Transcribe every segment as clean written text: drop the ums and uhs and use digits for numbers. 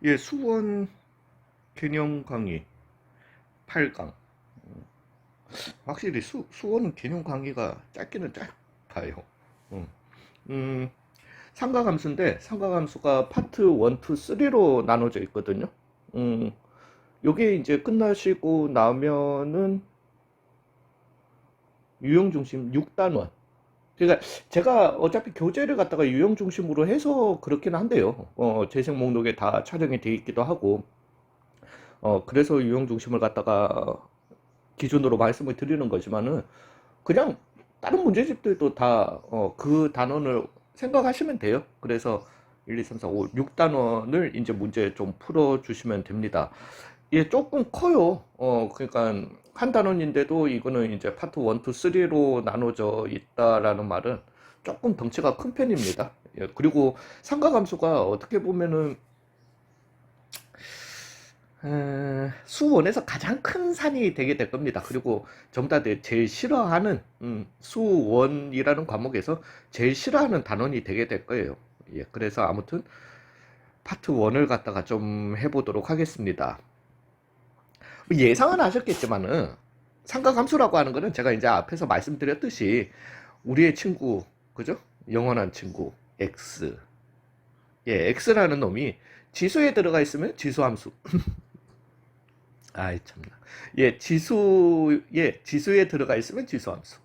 예, 수원 개념 강의 8강. 확실히 수원 개념 강의가 짧기는 짧아요. 음, 음, 삼가함수인데, 삼가함수가 파트 1, 2, 3로 나눠져 있거든요. 요게 이제 끝나시고 나면은 유형 중심 6단원. 그러니까 제가 어차피 교재를 갖다가 유형 중심으로 해서 그렇긴 한데요. 재생 목록에 다 촬영이 돼 있기도 하고, 그래서 유형 중심을 갖다가 기준으로 말씀을 드리는 거지만은 그냥 다른 문제집들도 다 그 단원을 생각하시면 돼요. 그래서 1, 2, 3, 4, 5, 6단원을 이제 문제 좀 풀어 주시면 됩니다. 이게 조금 커요. 그러니까 한 단원인데도 이거는 이제 파트 1, 2, 3로 나눠져 있다라는 말은 조금 덩치가 큰 편입니다. 예, 그리고 상가감수가 어떻게 보면은 수원에서 가장 큰 산이 되게 될 겁니다. 그리고 전부 다 제일 싫어하는 수원이라는 과목에서 제일 싫어하는 단원이 되게 될 거예요. 예, 그래서 아무튼 파트 1을 갖다가 좀 해보도록 하겠습니다. 예상은 하셨겠지만은 삼각함수라고 하는 거는 제가 이제 앞에서 말씀드렸듯이 우리의 친구, 그죠? 영원한 친구 x. 예, x라는 놈이 지수에 들어가 있으면 지수함수. 아이 참나. 예, 지수에 들어가 있으면 지수함수.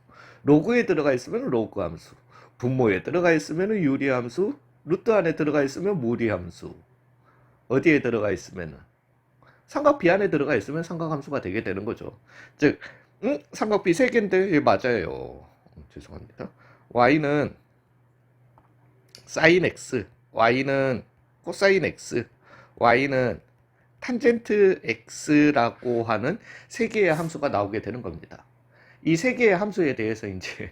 로그에 들어가 있으면 로그함수. 분모에 들어가 있으면 유리함수. 루트 안에 들어가 있으면 무리함수. 어디에 들어가 있으면 삼각비 안에 들어가 있으면 삼각함수가 되게 되는 거죠. 즉, 삼각비 3개인데 예, 맞아요. 죄송합니다. y는 sin x, y는 코사인 x, y는 탄젠트 x라고 하는 3개의 함수가 나오게 되는 겁니다. 이 3개의 함수에 대해서 이제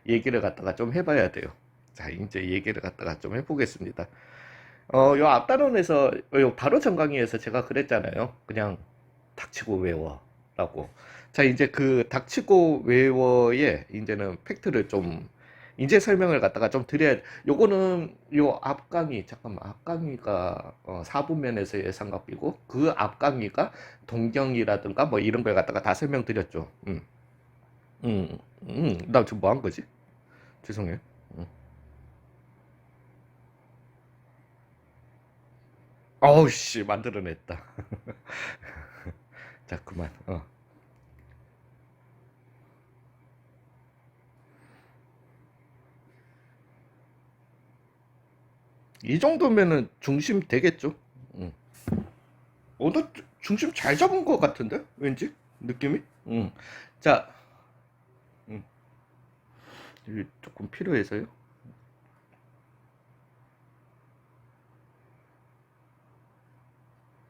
얘기를 갖다가 좀 해봐야 돼요. 자, 이제 얘기를 갖다가 좀 해보겠습니다. 요 앞단원에서, 요 바로 전 강의에서 제가 그랬잖아요. 그냥 닥치고 외워라고. 자, 이제 그 닥치고 외워의 이제는 팩트를 좀 이제 설명을 갖다가 좀 드려야. 요거는 요 앞강의, 잠깐만, 앞강의가 4분면에서의 삼각비고 그 앞강의가 동경이라든가 뭐 이런 걸 갖다가 다 설명드렸죠. 나 지금 뭐 한 거지? 죄송해요. 어우 씨, 만들어냈다. 자, 그만. 이 정도면은 중심 되겠죠. 음. 나 중심 잘 잡은 것 같은데? 왠지? 느낌이? 자, 음. 이게 조금 필요해서요.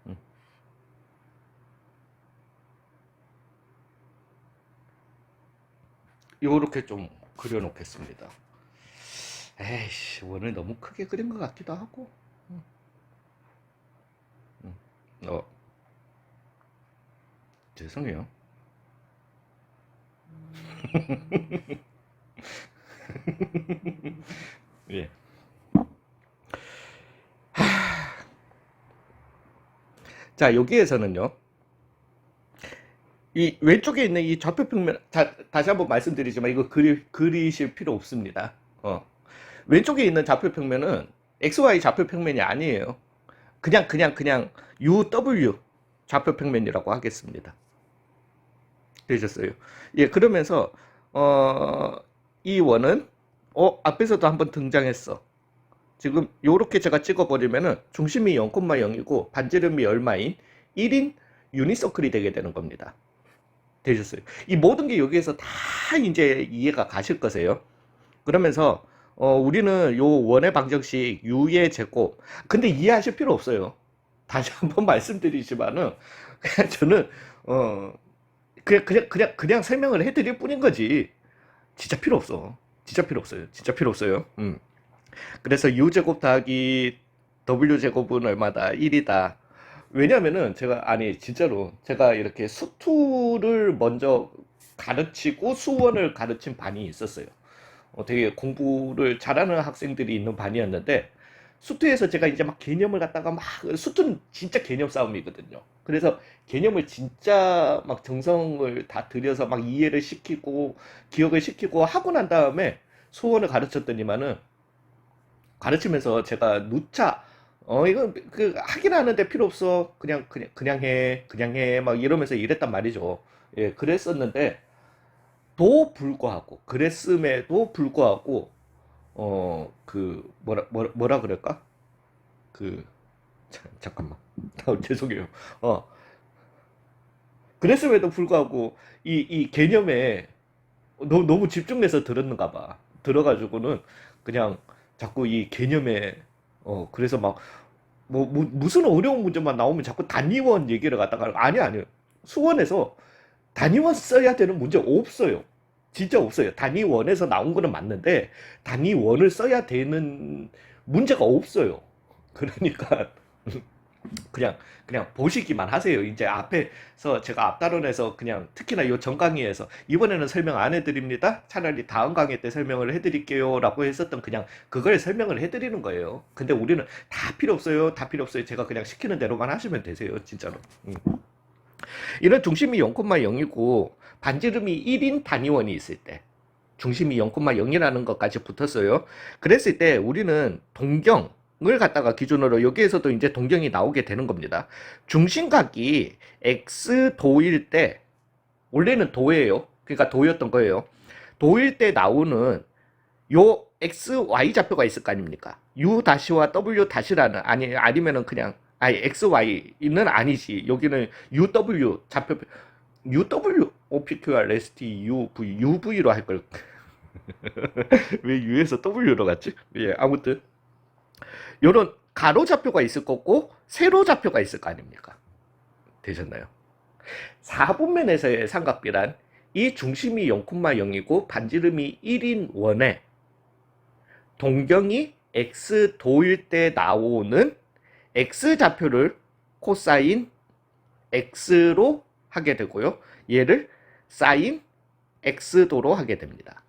음. 요렇게 좀 그려놓겠습니다. 에이씨, 원을 너무 크게 그린 것 같기도 하고. 음, 음. 어, 죄송해요. 예. 자, 여기에서는요. 이 왼쪽에 있는 이 좌표평면, 다시 한번 말씀드리지만 이거 그리실 필요 없습니다. 왼쪽에 있는 좌표평면은 XY 좌표평면이 아니에요. 그냥 UW 좌표평면이라고 하겠습니다. 되셨어요? 예, 그러면서 어, 이 원은 앞에서도 한번 등장했어. 지금 요렇게 제가 찍어버리면은 중심이 0,0이고 반지름이 얼마인 1인 유니서클이 되게 되는 겁니다. 되셨어요? 이 모든 게 여기에서 다 이제 이해가 가실 거세요. 그러면서 우리는 요 원의 방정식 u의 제곱. 근데 이해하실 필요 없어요. 다시 한번 말씀드리지만은 그냥 저는 어 그냥 설명을 해드릴 뿐인 거지. 진짜 필요 없어. 진짜 필요 없어요. 진짜 필요 없어요. 그래서 u 제곱 더하기 w 제곱은 얼마다? 1이다. 왜냐면은 제가 아니 진짜로 제가 이렇게 수투를 먼저 가르치고 수원을 가르친 반이 있었어요. 되게 공부를 잘하는 학생들이 있는 반이었는데 수투에서 제가 이제 막 개념을 갖다가 막, 수투는 진짜 개념 싸움이거든요. 그래서 개념을 진짜 막 정성을 다 들여서 막 이해를 시키고, 기억을 시키고 하고 난 다음에 수원을 가르쳤더니만은, 가르치면서 제가 누차, 이거 그 하긴 하는데 필요 없어. 그냥 해. 막 이러면서 이랬단 말이죠. 예, 그랬었는데, 그랬음에도 불구하고, 뭐라 그럴까? 그, 잠깐만. 죄송해요. 어, 그랬음에도 불구하고, 이 개념에 너무 집중해서 들었는가 봐. 들어가지고는 그냥 자꾸 이 개념에, 그래서 막, 무슨 어려운 문제만 나오면 자꾸 단위원 얘기를 갖다가, 아니요. 수원에서 단위원 써야 되는 문제 없어요. 진짜 없어요. 단위원에서 나온 거는 맞는데, 단위원을 써야 되는 문제가 없어요. 그러니까, 그냥 보시기만 하세요. 이제 앞에서 제가 앞다론에서 그냥 특히나 요 전 강의에서 이번에는 설명 안 해드립니다. 차라리 다음 강의 때 설명을 해드릴게요라고 했었던 그냥 그걸 설명을 해드리는 거예요. 근데 우리는 다 필요 없어요. 다 필요 없어요. 제가 그냥 시키는 대로만 하시면 되세요. 진짜로. 이런 중심이 0,0이고 반지름이 1인 단위원이 있을 때 중심이 0,0이라는 것까지 붙었어요. 그랬을 때 우리는 동경을 갖다가 기준으로 여기에서도 이제 동경이 나오게 되는 겁니다. 중심각이 x도일 때 원래는 도예요. 그러니까 도였던 거예요. 도일 때 나오는 요 x, y 좌표가 있을 거 아닙니까? u 다시와 w 다시라는 아니면은 그냥 x, y는 아니지. 여기는 uw 좌표 UW, OPQR, ST, UV, UV로 할 걸. 왜 U에서 W로 갔지? 예, 아무튼 요런 가로 좌표가 있을 거고 세로 좌표가 있을 거 아닙니까? 되셨나요? 4분면에서의 삼각비란 이 중심이 0,0이고 반지름이 1인 원에 동경이 x도일 때 나오는 x좌표를 코사인 x로 하게 되고요. 얘를 사인 x도로 하게 됩니다.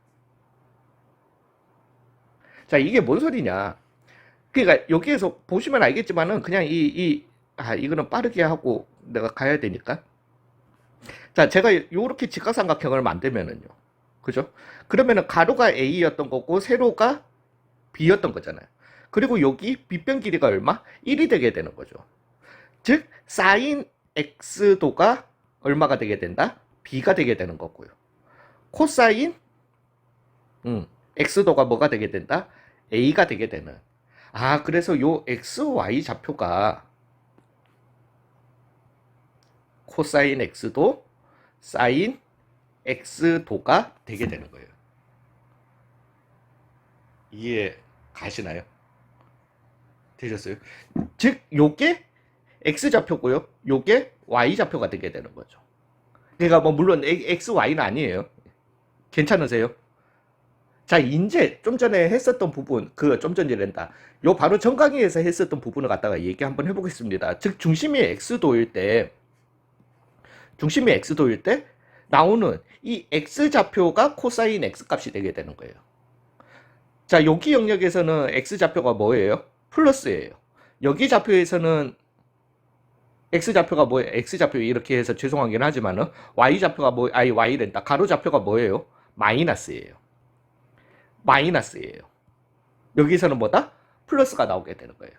자, 이게 뭔 소리냐? 그러니까 여기에서 보시면 알겠지만은 그냥 이거는 빠르게 하고 내가 가야 되니까. 자, 제가 요렇게 직각삼각형을 만들면은요. 그죠? 그러면은 가로가 a였던 거고 세로가 b였던 거잖아요. 그리고 여기 빗변 길이가 얼마? 1이 되게 되는 거죠. 즉 사인 x도가 얼마가 되게 된다? b가 되게 되는 거고요. 코사인 x도가 뭐가 되게 된다? a가 되게 되는. 그래서 요 xy 좌표가 코사인 x도 사인 x도가 되게 되는 거예요. 이해 가시나요? 되셨어요? 즉 요게 x좌표고요. 요게 y좌표가 되게 되는 거죠. 그러니까 뭐 물론 x, y는 아니에요. 괜찮으세요? 자, 이제 좀 전에 했었던 부분, 좀 전이란다. 요 바로 전 강의에서 했었던 부분을 갖다가 얘기 한번 해보겠습니다. 즉 중심이 x도일 때 나오는 이 x좌표가 코사인 x 값이 되게 되는 거예요. 자, 여기 영역에서는 x좌표가 뭐예요? 플러스예요. 여기 좌표에서는 x좌표가 뭐예요? x좌표 이렇게 해서 죄송하긴 하지만은 y좌표가 y랜다. 가로좌표가 뭐예요? 마이너스예요. 여기서는 뭐다? 플러스가 나오게 되는 거예요.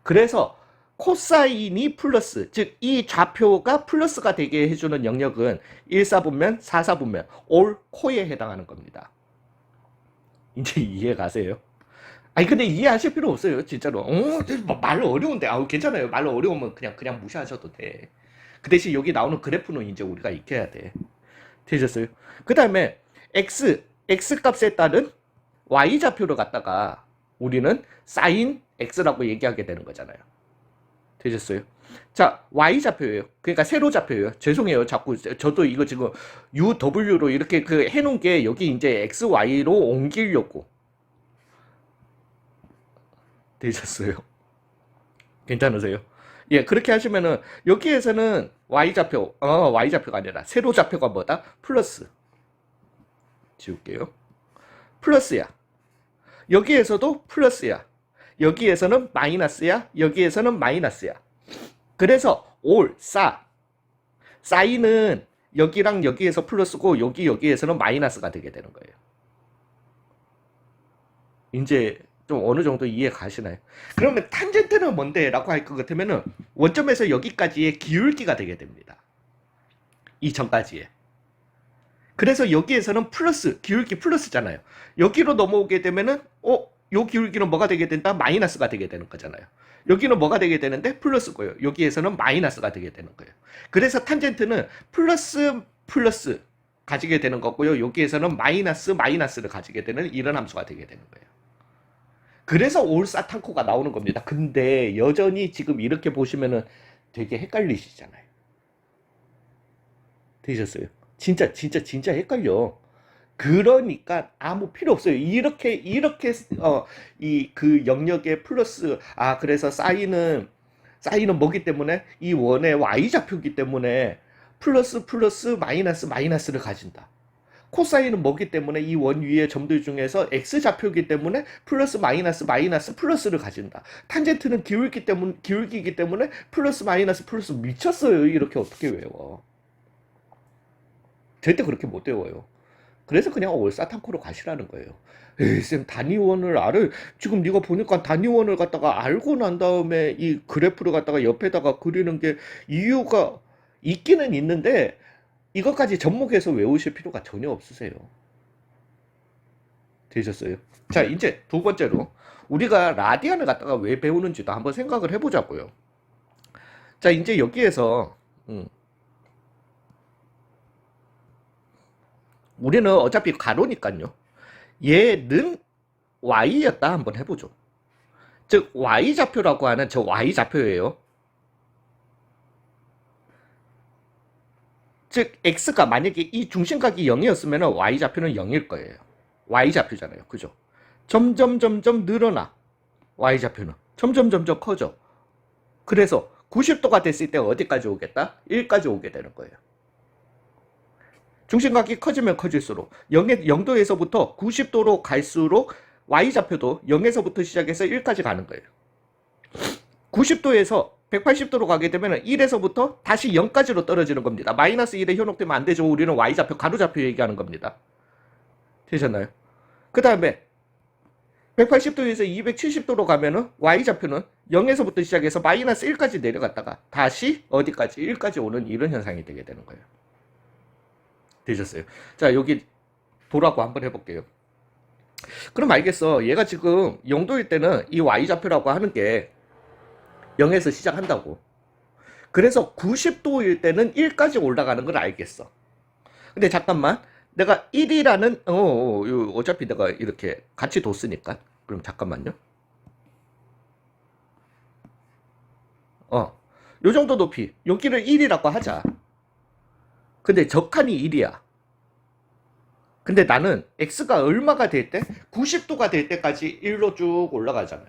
그래서 코사인이 플러스, 즉 이 좌표가 플러스가 되게 해주는 영역은 1사분면, 4사분면, 올 코에 해당하는 겁니다. 이제 이해 가세요? 근데 이해하실 필요 없어요, 진짜로. 말 어려운데, 괜찮아요. 말 어려우면 그냥 무시하셔도 돼. 그 대신 여기 나오는 그래프는 이제 우리가 익혀야 돼. 되셨어요? 그 다음에 x 값에 따른 y좌표를 갖다가 우리는 sin x라고 얘기하게 되는 거잖아요. 되셨어요? 자, y좌표예요. 그러니까 세로좌표예요. 죄송해요. 자꾸 저도 이거 지금 uw로 이렇게 해놓은 게 여기 이제 xy로 옮기려고. 되셨어요? 괜찮으세요? 예, 그렇게 하시면은 여기에서는 y좌표가 아니라 세로좌표가 뭐다? 플러스. 지울게요. 플러스야. 여기에서도 플러스야. 여기에서는 마이너스야. 여기에서는 마이너스야. 그래서 올, 사인은 여기랑 여기에서 플러스고 여기에서는 마이너스가 되게 되는 거예요. 이제 좀 어느 정도 이해 가시나요? 그러면 탄젠트는 뭔데? 라고 할 것 같으면은 원점에서 여기까지의 기울기가 되게 됩니다. 이 전까지의. 그래서 여기에서는 플러스, 기울기 플러스잖아요. 여기로 넘어오게 되면은, 요 기울기는 뭐가 되게 된다? 마이너스가 되게 되는 거잖아요. 여기는 뭐가 되게 되는데? 플러스고요. 여기에서는 마이너스가 되게 되는 거예요. 그래서 탄젠트는 플러스 가지게 되는 거고요. 여기에서는 마이너스를 가지게 되는 이런 함수가 되게 되는 거예요. 그래서 올사탄코가 나오는 겁니다. 근데 여전히 지금 이렇게 보시면은 되게 헷갈리시잖아요. 되셨어요? 진짜 헷갈려. 그러니까 아무 필요 없어요. 이렇게 이 그 영역의 플러스, 그래서 사인은 뭐기 때문에 이 원의 y 좌표기 때문에 플러스 마이너스를 가진다. 코사인은 뭐기 때문에 이 원 위의 점들 중에서 x 좌표이기 때문에 플러스 마이너스 플러스를 가진다. 탄젠트는 기울기이기 때문에 플러스 미쳤어요. 이렇게 어떻게 외워? 절대 그렇게 못 외워요. 그래서 그냥 올사탄코로 가시라는 거예요. 에이, 쌤, 단위원을 지금 네가 보니까 단위원을 갖다가 알고 난 다음에 이 그래프를 갖다가 옆에다가 그리는 게 이유가 있기는 있는데, 이것까지 접목해서 외우실 필요가 전혀 없으세요. 되셨어요? 자, 이제 두 번째로, 우리가 라디안을 갖다가 왜 배우는지도 한번 생각을 해보자고요. 자, 이제 여기에서, 우리는 어차피 가로니까요. 얘는 y였다 한번 해보죠. 즉 y좌표라고 하는 저 y좌표예요. 즉 x가 만약에 이 중심각이 0이었으면 y좌표는 0일 거예요. y좌표잖아요. 그죠? 점점 늘어나. y좌표는 점점 커져. 그래서 90도가 됐을 때 어디까지 오겠다? 1까지 오게 되는 거예요. 중심각이 커지면 커질수록 0도에서부터 90도로 갈수록 y좌표도 0에서부터 시작해서 1까지 가는 거예요. 90도에서 180도로 가게 되면 1에서부터 다시 0까지로 떨어지는 겁니다. 마이너스 1에 현혹되면 안 되죠. 우리는 y좌표, 가로좌표 얘기하는 겁니다. 되셨나요? 그 다음에 180도에서 270도로 가면은 y좌표는 0에서부터 시작해서 마이너스 1까지 내려갔다가 다시 어디까지? 1까지 오는 이런 현상이 되게 되는 거예요. 되셨어요? 자, 여기 도라고 한번 해볼게요. 그럼 알겠어. 얘가 지금 0도일 때는 이 y좌표라고 하는 게 0에서 시작한다고. 그래서 90도일 때는 1까지 올라가는 걸 알겠어. 근데 잠깐만. 내가 1이라는 어차피 내가 이렇게 같이 뒀으니까. 그럼 잠깐만요. 요 정도 높이. 여기를 1이라고 하자. 근데 적한이 1이야. 근데 나는 x가 얼마가 될 때? 90도가 될 때까지 1로 쭉 올라가잖아요.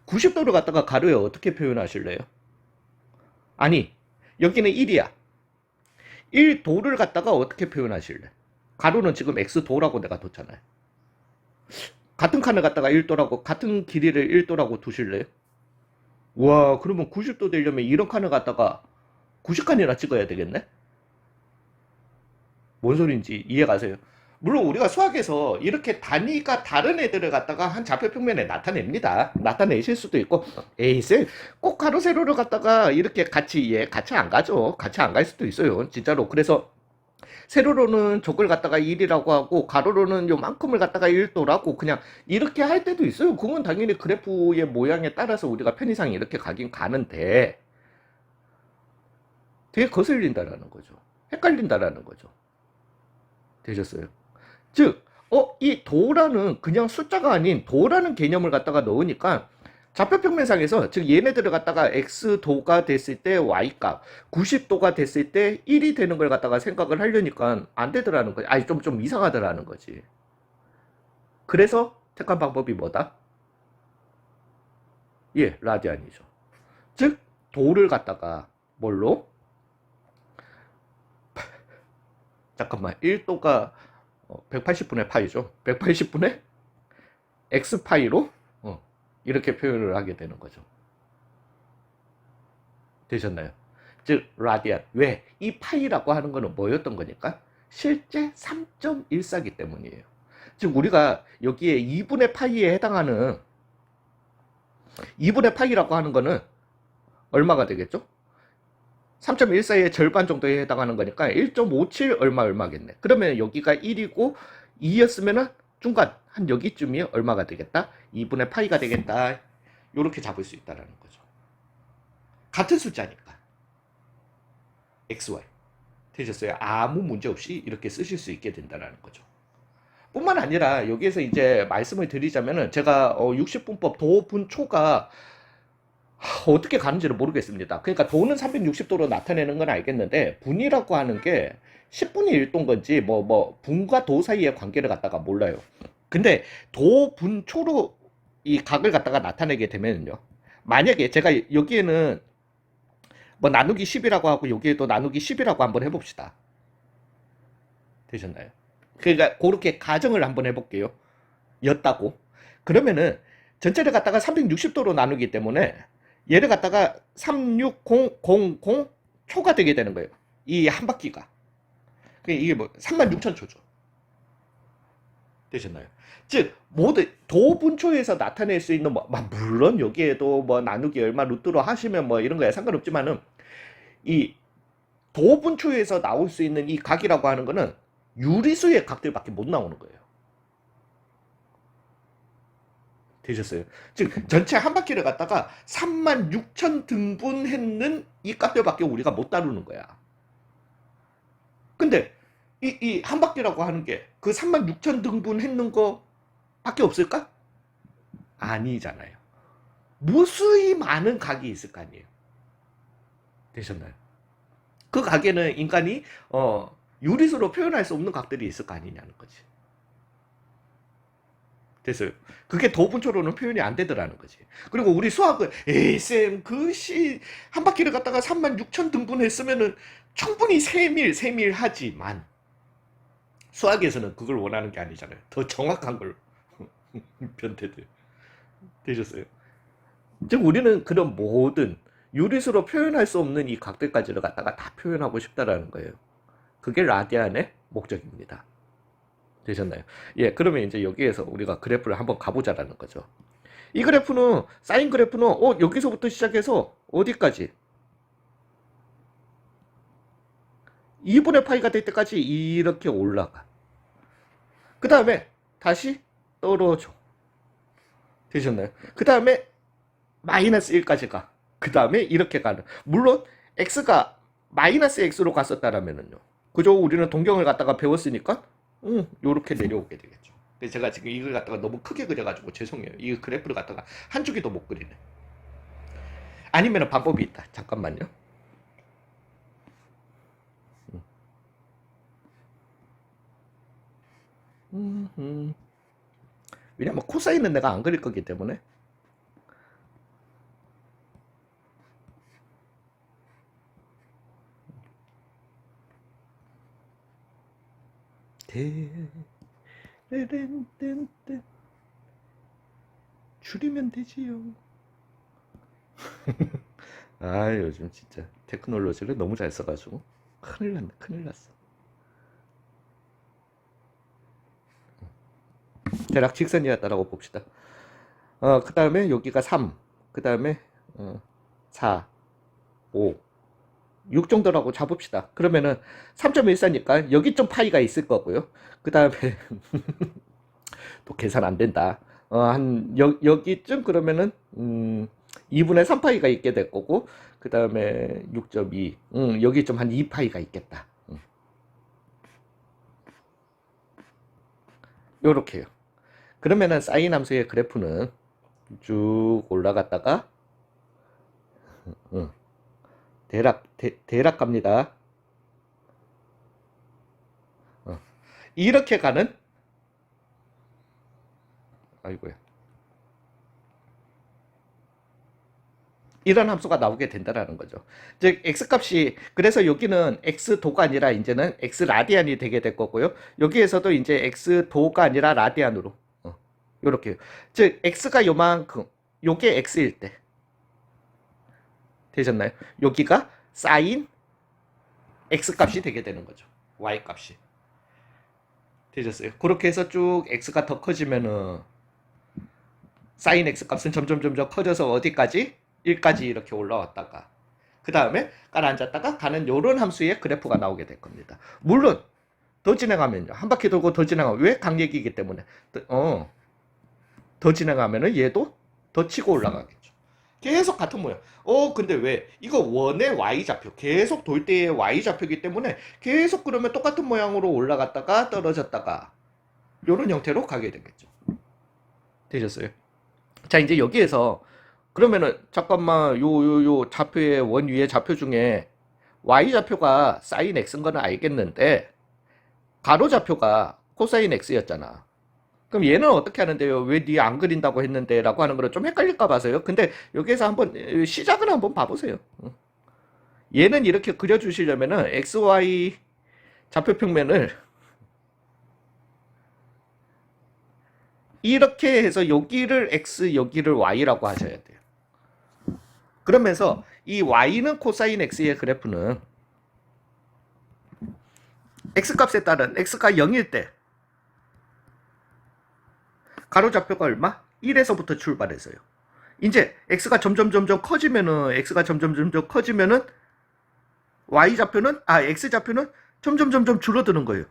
90도를 갖다가 가로에 어떻게 표현하실래요? 아니, 여기는 1이야. 1도를 갖다가 어떻게 표현하실래? 가로는 지금 x도라고 내가 뒀잖아요. 같은 칸을 갖다가 1도라고, 같은 길이를 1도라고 두실래요? 와, 그러면 90도 되려면 이런 칸을 갖다가 90칸이나 찍어야 되겠네? 뭔 소린지 이해 가세요? 물론 우리가 수학에서 이렇게 단위가 다른 애들을 갖다가 한 좌표 평면에 나타냅니다. 나타내실 수도 있고, 에이 쌤, 꼭 가로 세로를 갖다가 이렇게 같이 안 가죠. 같이 안 갈 수도 있어요. 진짜로. 그래서 세로로는 저걸 갖다가 1이라고 하고 가로로는 요만큼을 갖다가 1도라고 그냥 이렇게 할 때도 있어요. 그건 당연히 그래프의 모양에 따라서 우리가 편의상 이렇게 가긴 가는데 되게 거슬린다라는 거죠. 헷갈린다라는 거죠. 되셨어요? 즉, 이 도라는 그냥 숫자가 아닌 도라는 개념을 갖다가 넣으니까 좌표평면상에서, 즉 얘네들을 갖다가 x도가 됐을 때 y값, 90도가 됐을 때 1이 되는 걸 갖다가 생각을 하려니까 안 되더라는 거지. 아니, 좀 이상하더라는 거지. 그래서 택한 방법이 뭐다? 예, 라디안이죠. 즉, 도를 갖다가 뭘로? 잠깐만, 1도가 180분의 파이죠. 180분의 x파이로 이렇게 표현을 하게 되는 거죠. 되셨나요? 즉 라디안. 왜? 이 파이라고 하는 거는 뭐였던 거니까? 실제 3.14기 때문이에요. 즉 우리가 여기에 2분의 파이에 해당하는 2분의 파이라고 하는 거는 얼마가 되겠죠? 3.14의 절반 정도에 해당하는 거니까 1.57 얼마겠네. 그러면 여기가 1이고 2였으면은 중간 한 여기쯤이 얼마가 되겠다? 2분의 파이가 되겠다. 이렇게 잡을 수 있다는 거죠. 같은 숫자니까. XY. 되셨어요? 아무 문제 없이 이렇게 쓰실 수 있게 된다는 거죠. 뿐만 아니라 여기에서 이제 말씀을 드리자면은 제가 60분법 도분초가 어떻게 가는지를 모르겠습니다. 그러니까 도는 360도로 나타내는 건 알겠는데 분이라고 하는 게 10분의 1도인 건지 뭐 분과 도 사이의 관계를 갖다가 몰라요. 근데 도분초로 이 각을 갖다가 나타내게 되면요. 만약에 제가 여기에는 뭐 나누기 10이라고 하고 여기에도 나누기 10이라고 한번 해봅시다. 되셨나요? 그러니까 그렇게 가정을 한번 해볼게요. 였다고. 그러면은 전체를 갖다가 360도로 나누기 때문에 얘를 갖다가 36000 초가 되게 되는 거예요. 이 한 바퀴가. 이게 뭐 36,000초죠. 되셨나요? 즉 모두 도분초에서 나타낼 수 있는 물론 여기에도 뭐 나누기 얼마 루트로 하시면 뭐 이런 거에 상관없지만은 이 도분초에서 나올 수 있는 이 각이라고 하는 거는 유리수의 각들밖에 못 나오는 거예요. 되셨어요? 즉 전체 한 바퀴를 갖다가 36,000 등분했는 이 값들밖에 우리가 못 다루는 거야. 근데 이 한 바퀴라고 하는 게 그 36,000 등분했는 거 밖에 없을까? 아니잖아요. 무수히 많은 각이 있을 거 아니에요. 되셨나요? 그 각에는 인간이 유리수로 표현할 수 없는 각들이 있을 거 아니냐는 거지. 됐어요. 그게 도분초로는 표현이 안 되더라는 거지. 그리고 우리 수학은 에이 쌤 그 시 한 바퀴를 갖다가 36,000 등분했으면은 충분히 세밀하지만 수학에서는 그걸 원하는 게 아니잖아요. 더 정확한 걸 변태들 되셨어요. 즉 우리는 그런 모든 유리수로 표현할 수 없는 이 각들까지를 갖다가 다 표현하고 싶다라는 거예요. 그게 라디안의 목적입니다. 되셨나요? 예, 그러면 이제 여기에서 우리가 그래프를 한번 가보자라는 거죠. 이 그래프는 사인 그래프는 여기서부터 시작해서 어디까지? 2분의 파이가 될 때까지 이렇게 올라가. 그 다음에 다시 떨어져. 되셨나요? 그 다음에 마이너스 1까지 가. 그 다음에 이렇게 가는. 물론 x가 마이너스 x로 갔었다라면은요. 그죠? 우리는 동경을 갖다가 배웠으니까 요렇게 내려오게 되겠죠. 근데 제가 지금 이걸 갖다가 너무 크게 그려가지고 죄송해요. 이 그래프를 갖다가 한 줄기도 못 그리네. 아니면 방법이 있다. 잠깐만요. 왜냐면 코사인은 내가 안 그릴 거기 때문에. 줄이면 되지요. 아 요즘 진짜 테크놀로지를 너무 잘 써가지고 큰일 났네. 큰일 났어. 대략 직선이었다라고 봅시다. 그 다음에 여기가 3, 그 다음에 4, 5, 6 정도라고 잡읍시다. 그러면은 3.14니까 여기 좀 파이가 있을 거고요. 그 다음에 또 계산 안 된다. 한 여기쯤 그러면은 2분의 3파이가 있게 될 거고 그 다음에 6.2 여기 좀 한 2파이가 있겠다. 요렇게요. 그러면은 사인 함수의 그래프는 쭉 올라갔다가 대략 갑니다. 이렇게 가는 아이고야. 이런 함수가 나오게 된다라는 거죠. 즉 x값이 그래서 여기는 x도가 아니라 이제는 x라디안이 되게 될 거고요. 여기에서도 이제 x도가 아니라 라디안으로 이렇게 즉 x가 요만큼 요게 x일 때 되셨나요? 여기가 사인 x 값이 되게 되는 거죠. y 값이 되셨어요. 그렇게 해서 쭉 x가 더 커지면은 사인 x 값은 점점 커져서 어디까지? 1까지 이렇게 올라왔다가 그 다음에 가라앉았다가 가는 요런 함수의 그래프가 나오게 될 겁니다. 물론 더 진행하면요. 한 바퀴 돌고 더 진행하면 왜 강력이기 때문에 더 진행하면은 얘도 더 치고 올라가겠죠. 계속 같은 모양. 근데 왜? 이거 원의 y좌표. 계속 돌 때의 y좌표이기 때문에 계속 그러면 똑같은 모양으로 올라갔다가 떨어졌다가 요런 형태로 가게 되겠죠. 되셨어요? 자, 이제 여기에서 그러면은 잠깐만 요 좌표의 원 위의 좌표 중에 y좌표가 sin x인 거는 알겠는데 가로 좌표가 코사인 x였잖아. 그럼 얘는 어떻게 하는데요? 왜 니 안 그린다고 했는데? 라고 하는 거는 좀 헷갈릴까 봐서요. 근데 여기에서 한번 시작을 한번 봐보세요. 얘는 이렇게 그려주시려면은 xy 좌표 평면을 이렇게 해서 여기를 x 여기를 y라고 하셔야 돼요. 그러면서 이 y는 코사인 x의 그래프는 x값에 따른 x가 0일 때 가로좌표가 얼마? 1에서부터 출발해서요. 이제 x가 점점 커지면은 y좌표는 x좌표는 점점 줄어드는 거예요.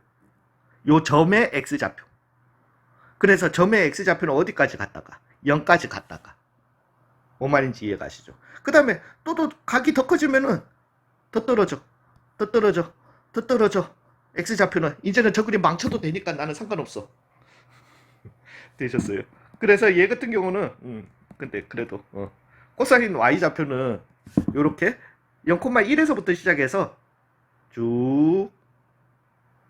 요 점의 x좌표. 그래서 점의 x좌표는 어디까지 갔다가 0까지 갔다가 뭔 말인지 이해가시죠? 그 다음에 또 각이 더 커지면은 더 떨어져 x좌표는 이제는 저 그림 망쳐도 되니까 나는 상관없어. 되셨어요? 그래서 얘 같은 경우는 근데 그래도 코사인 y좌표는 요렇게 0,1에서부터 시작해서 쭉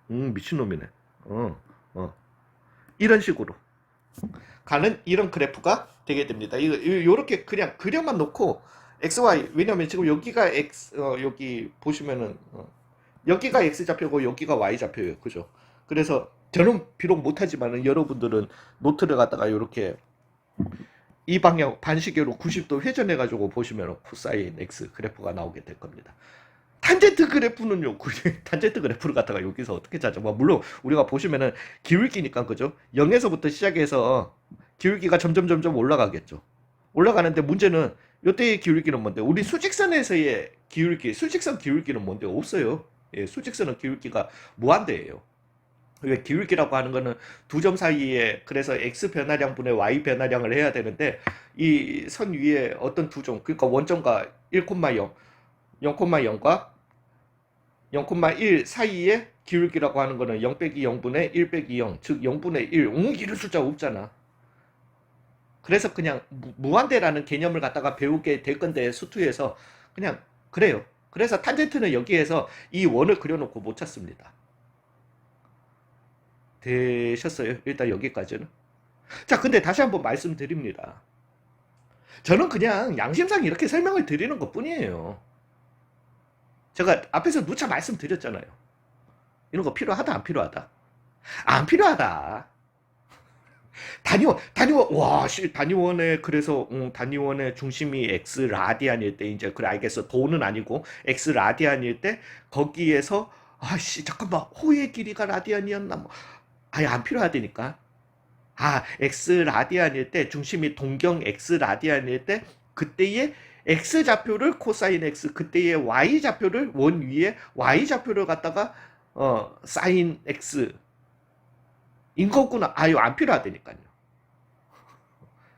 미친놈이네. 이런 식으로 가는 이런 그래프가 되게 됩니다. 요렇게 그냥 그려만 놓고 xy 왜냐면 지금 여기가 x 여기 보시면은 여기가 x좌표고 여기가 y좌표예요. 그죠? 그래서 저는 비록 못하지만은 여러분들은 노트를 갖다가 이렇게 이 방향 반시계로 90도 회전해 가지고 보시면 코사인 x 그래프가 나오게 될 겁니다. 탄젠트 그래프는요. 탄젠트 그래프를 갖다가 여기서 어떻게 찾아? 물론 우리가 보시면은 기울기니까 그죠? 0에서부터 시작해서 기울기가 점점 올라가겠죠. 올라가는데 문제는 이때의 기울기는 뭔데? 우리 수직선에서의 기울기, 수직선 기울기는 뭔데? 없어요. 예, 수직선은 기울기가 무한대예요. 왜 기울기라고 하는 거는 두 점 사이에 그래서 x 변화량분의 y 변화량을 해야 되는데 이 선 위에 어떤 두 점 그러니까 원점과 1,0 0,0과 0,1 사이에 기울기라고 하는 거는 0 빼기 0분의 1 빼기 0 즉 0분의 1 이런 숫자 없잖아. 그래서 그냥 무한대라는 개념을 갖다가 배우게 될 건데 수투에서 그냥 그래요. 그래서 탄젠트는 여기에서 이 원을 그려놓고 못 찾습니다. 되셨어요? 일단 여기까지는. 자, 근데 다시 한번 말씀드립니다. 저는 그냥 양심상 이렇게 설명을 드리는 것 뿐이에요. 제가 앞에서 누차 말씀드렸잖아요. 이런 거 필요하다, 안 필요하다? 안 필요하다. 단위원의, 그래서, 단위원의 중심이 x 라디안일 때, 이제, 그래, 알겠어. 도는 아니고, x 라디안일 때, 거기에서, 잠깐만, 호의 길이가 라디안이었나, 뭐. 안 필요하다니까. x 라디안일 때, 중심이 동경 x 라디안일 때, 그때의 x좌표를 코사인 x, 그때의 y좌표를 원 위에 y좌표를 갖다가, 사인 x, 인 거구나. 이거 안 필요하다니까요.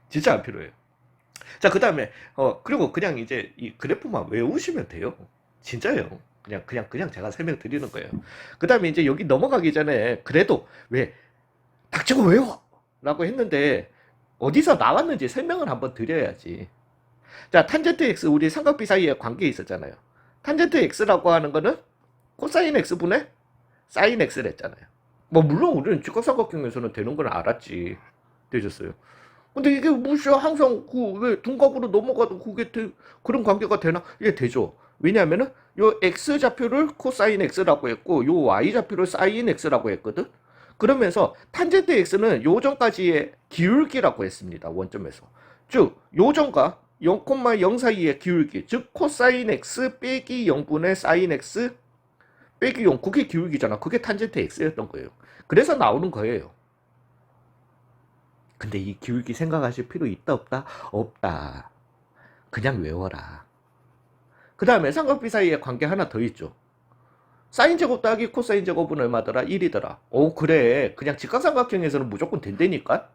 진짜 안 필요해요. 자, 그 다음에, 그리고 그냥 이제 이 그래프만 외우시면 돼요. 진짜예요. 그냥 제가 설명드리는 거예요. 그 다음에 이제 여기 넘어가기 전에, 그래도 왜, 닥치고 외워! 라고 했는데, 어디서 나왔는지 설명을 한번 드려야지. 자, 탄젠트 x, 우리 삼각비 사이에 관계 있었잖아요. 탄젠트 x라고 하는 거는 코사인 x분의 사인 x를 했잖아요. 물론 우리는 직각삼각형에서는 되는 건 알았지. 되셨어요. 근데 이게 항상 왜 둔각으로 넘어가도 그런 관계가 되나? 이게 되죠. 왜냐하면은 요 x좌표를 코사인 x라고 했고 요 y좌표를 사인 x라고 했거든. 그러면서 탄젠트 x는 요 전까지의 기울기라고 했습니다. 원점에서. 즉 요점과 0,0 사이의 기울기, 즉 코사인 x 빼기 0분의 사인 x 빼기 0, 그게 기울기잖아. 그게 탄젠트 x였던 거예요. 그래서 나오는 거예요. 근데 이 기울기 생각하실 필요 있다 없다? 없다. 그냥 외워라. 그 다음에 삼각비 사이에 관계 하나 더 있죠. 사인 제곱 더하기 코사인 제곱은 얼마더라? 1이더라. 오, 그래. 그냥 직각삼각형에서는 무조건 된다니까?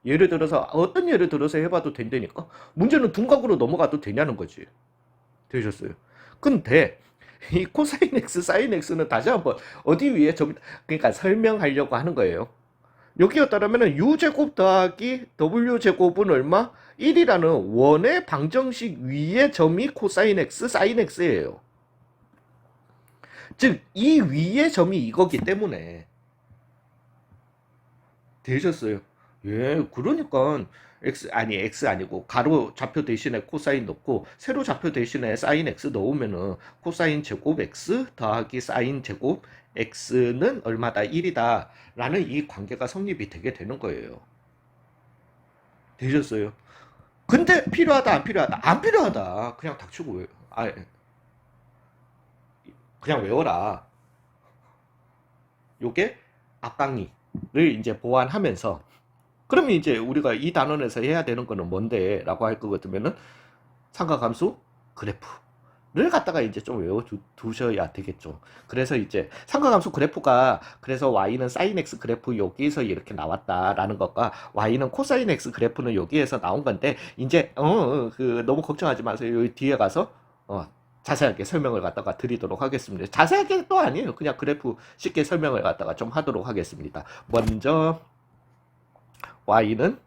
예를 들어서 어떤 예를 들어서 해봐도 된다니까? 문제는 둔각으로 넘어가도 되냐는 거지. 되셨어요. 근데 이 코사인 x, 사인 x는 다시 한번 어디 위에 그러니까 설명하려고 하는 거예요. 여기였다라면 u제곱 더하기 w제곱은 얼마? 1이라는 원의 방정식 위의 점이 코사인 x, 사인 x예요. 즉, 이 위의 점이 이거기 때문에 되셨어요. 예, 그러니까 x 아니고 가로 좌표 대신에 코사인 넣고 세로 좌표 대신에 사인 x 넣으면은 코사인 제곱 x 더하기 사인 제곱 x는 얼마다? 1이다 라는 이 관계가 성립이 되게 되는 거예요. 되셨어요? 근데 필요하다 안 필요하다? 안 필요하다. 그냥 닥치고 그냥 외워라. 요게 앞강의를 이제 보완하면서 그러면 이제 우리가 이 단원에서 해야 되는 거는 뭔데? 라고 할 것 같으면은 삼각함수 그래프를 갖다가 이제 좀 외워두셔야 되겠죠. 그래서 이제 삼각함수 그래프가 그래서 y는 sin x 그래프 여기에서 이렇게 나왔다라는 것과 y는 코사인 x 그래프는 여기에서 나온 건데 이제 그 너무 걱정하지 마세요. 여기 뒤에 가서 자세하게 설명을 갖다가 드리도록 하겠습니다. 자세하게 또 아니에요. 그냥 그래프 쉽게 설명을 갖다가 좀 하도록 하겠습니다. 먼저 y는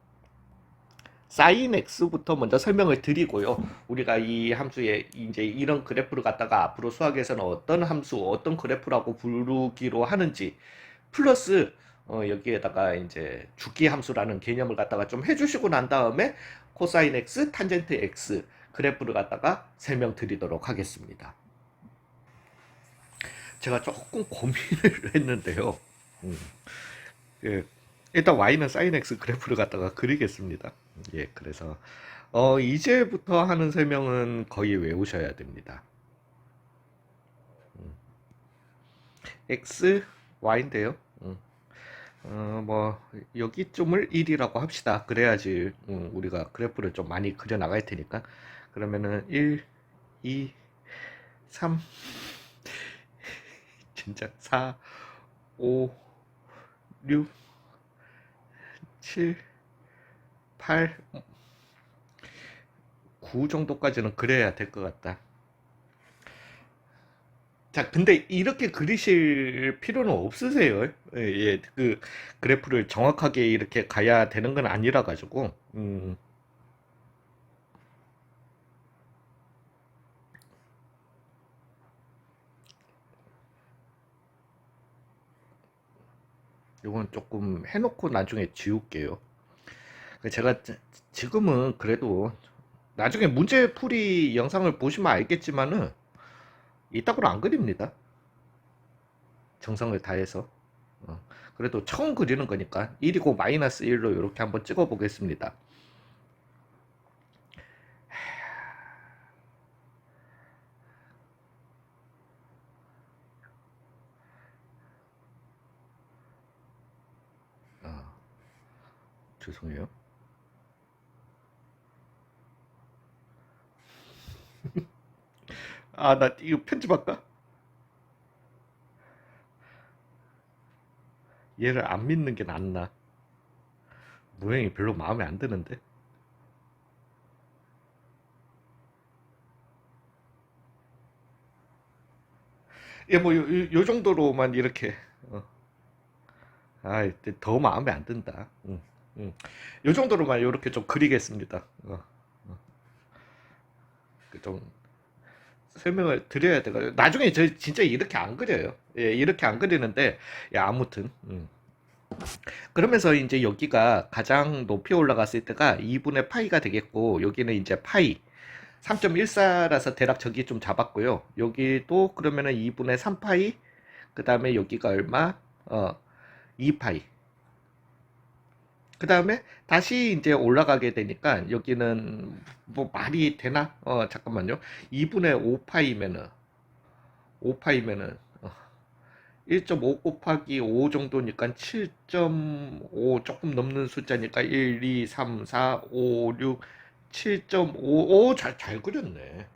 sin x부터 먼저 설명을 드리고요. 우리가 이 함수에 이제 이런 그래프를 갖다가 앞으로 수학에서는 어떤 함수, 어떤 그래프라고 부르기로 하는지 플러스 여기에다가 이제 주기 함수라는 개념을 갖다가 좀 해주시고 난 다음에 코사인 x, 탄젠트 x 그래프를 갖다가 설명드리도록 하겠습니다. 제가 조금 고민을 했는데요. 예, 일단 y는 sin x 그래프를 갖다가 그리겠습니다. 예, 그래서 이제부터 하는 설명은 거의 외우셔야 됩니다. x, y인데요. 뭐 여기쯤을 1이라고 합시다. 그래야지 우리가 그래프를 좀 많이 그려 나갈 테니까. 그러면은 1, 2, 3 진짜 4, 5, 6, 7, 8, 9 정도까지는 그려야 될 것 같다. 자, 근데 이렇게 그리실 필요는 없으세요. 예, 예, 그 그래프를 정확하게 이렇게 가야 되는 건 아니라 가지고. 이건 조금 해놓고 나중에 지울게요. 제가 지금은 그래도 나중에 문제풀이 영상을 보시면 알겠지만은 이따구로 안 그립니다. 정성을 다해서. 그래도 처음 그리는 거니까 1이고 마이너스 1로 이렇게 한번 찍어 보겠습니다. 죄송해요. 나 이거 편집할까? 얘를 안 믿는 게 낫나? 모양이 별로 마음에 안 드는데? 예, 뭐, 요 정도로만 이렇게, 더 마음에 안 든다. 요 정도로만 이렇게 좀 그리겠습니다. 좀 설명을 드려야 돼가지고 나중에 저 진짜 이렇게 안 그려요. 예, 이렇게 안 그리는데 예, 아무튼 그러면서 이제 여기가 가장 높이 올라갔을 때가 2분의 파이가 되겠고 여기는 이제 파이 3.14라서 대략 저기 좀 잡았고요. 여기도 그러면은 2분의 3파이 그 다음에 여기가 얼마? 2파이 그 다음에 다시 이제 올라가게 되니까 여기는 뭐 말이 되나? 잠깐만요. 2분의 5파이면은 5파이면은 1.5 곱하기 5 정도니까 7.5 조금 넘는 숫자니까 1, 2, 3, 4, 5, 6, 7.5. 오, 잘 그렸네.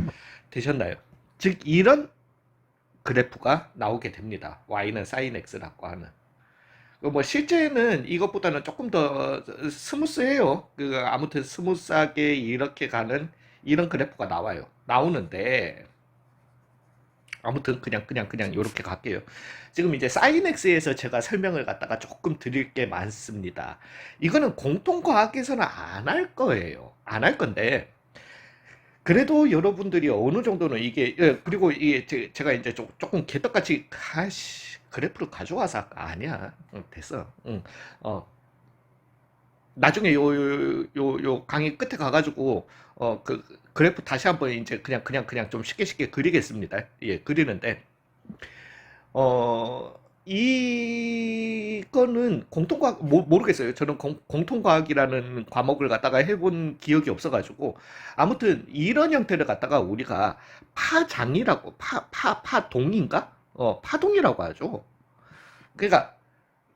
되셨나요? 즉 이런 그래프가 나오게 됩니다. y는 sin x라고 하는. 뭐 실제는 이것보다는 조금 더 스무스해요. 아무튼 스무스하게 이렇게 가는 이런 그래프가 나오는데 아무튼 그냥 이렇게 갈게요. 지금 이제 사인X에서 제가 설명을 갖다가 조금 드릴 게 많습니다. 이거는 공통과학에서는 안 할 거예요. 안 할 건데 그래도 여러분들이 어느 정도는 이게 그리고 이게 제가 이제 조금 개떡같이 그래프를 가져와서 아니야. 됐어. 응. 어, 나중에 요 강의 끝에 가가지고 그 그래프 다시 한번 이제 그냥 좀 쉽게 그리겠습니다. 예, 그리는데 이거는 공통과학 모르겠어요. 저는 공통과학이라는 과목을 갖다가 해본 기억이 없어가지고 아무튼 이런 형태를 갖다가 우리가 파장이라고 파동인가? 파동이라고 하죠. 그러니까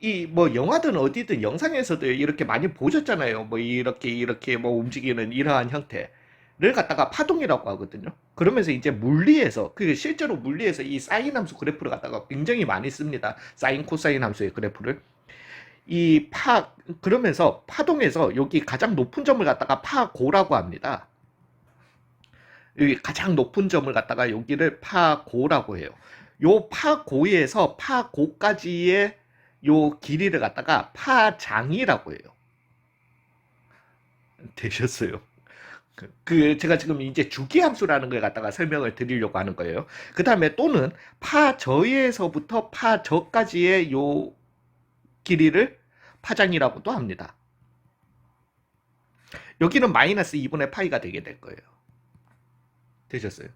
이 뭐 영화든 어디든 영상에서도 이렇게 많이 보셨잖아요. 뭐 이렇게 뭐 움직이는 이러한 형태를 갖다가 파동이라고 하거든요. 그러면서 이제 물리에서 그 실제로 물리에서 이 사인 함수 그래프를 갖다가 굉장히 많이 씁니다. 사인 코사인 함수의 그래프를 그러면서 파동에서 여기 가장 높은 점을 갖다가 파고라고 합니다. 여기 가장 높은 점을 갖다가 여기를 파고라고 해요. 요 파고에서 파고까지의 요 길이를 갖다가 파장이라고 해요. 되셨어요? 제가 지금 이제 주기함수라는 걸 갖다가 설명을 드리려고 하는 거예요. 그 다음에 또는 파저에서부터 파저까지의 요 길이를 파장이라고도 합니다. 여기는 마이너스 2분의 파이가 되게 될 거예요. 되셨어요?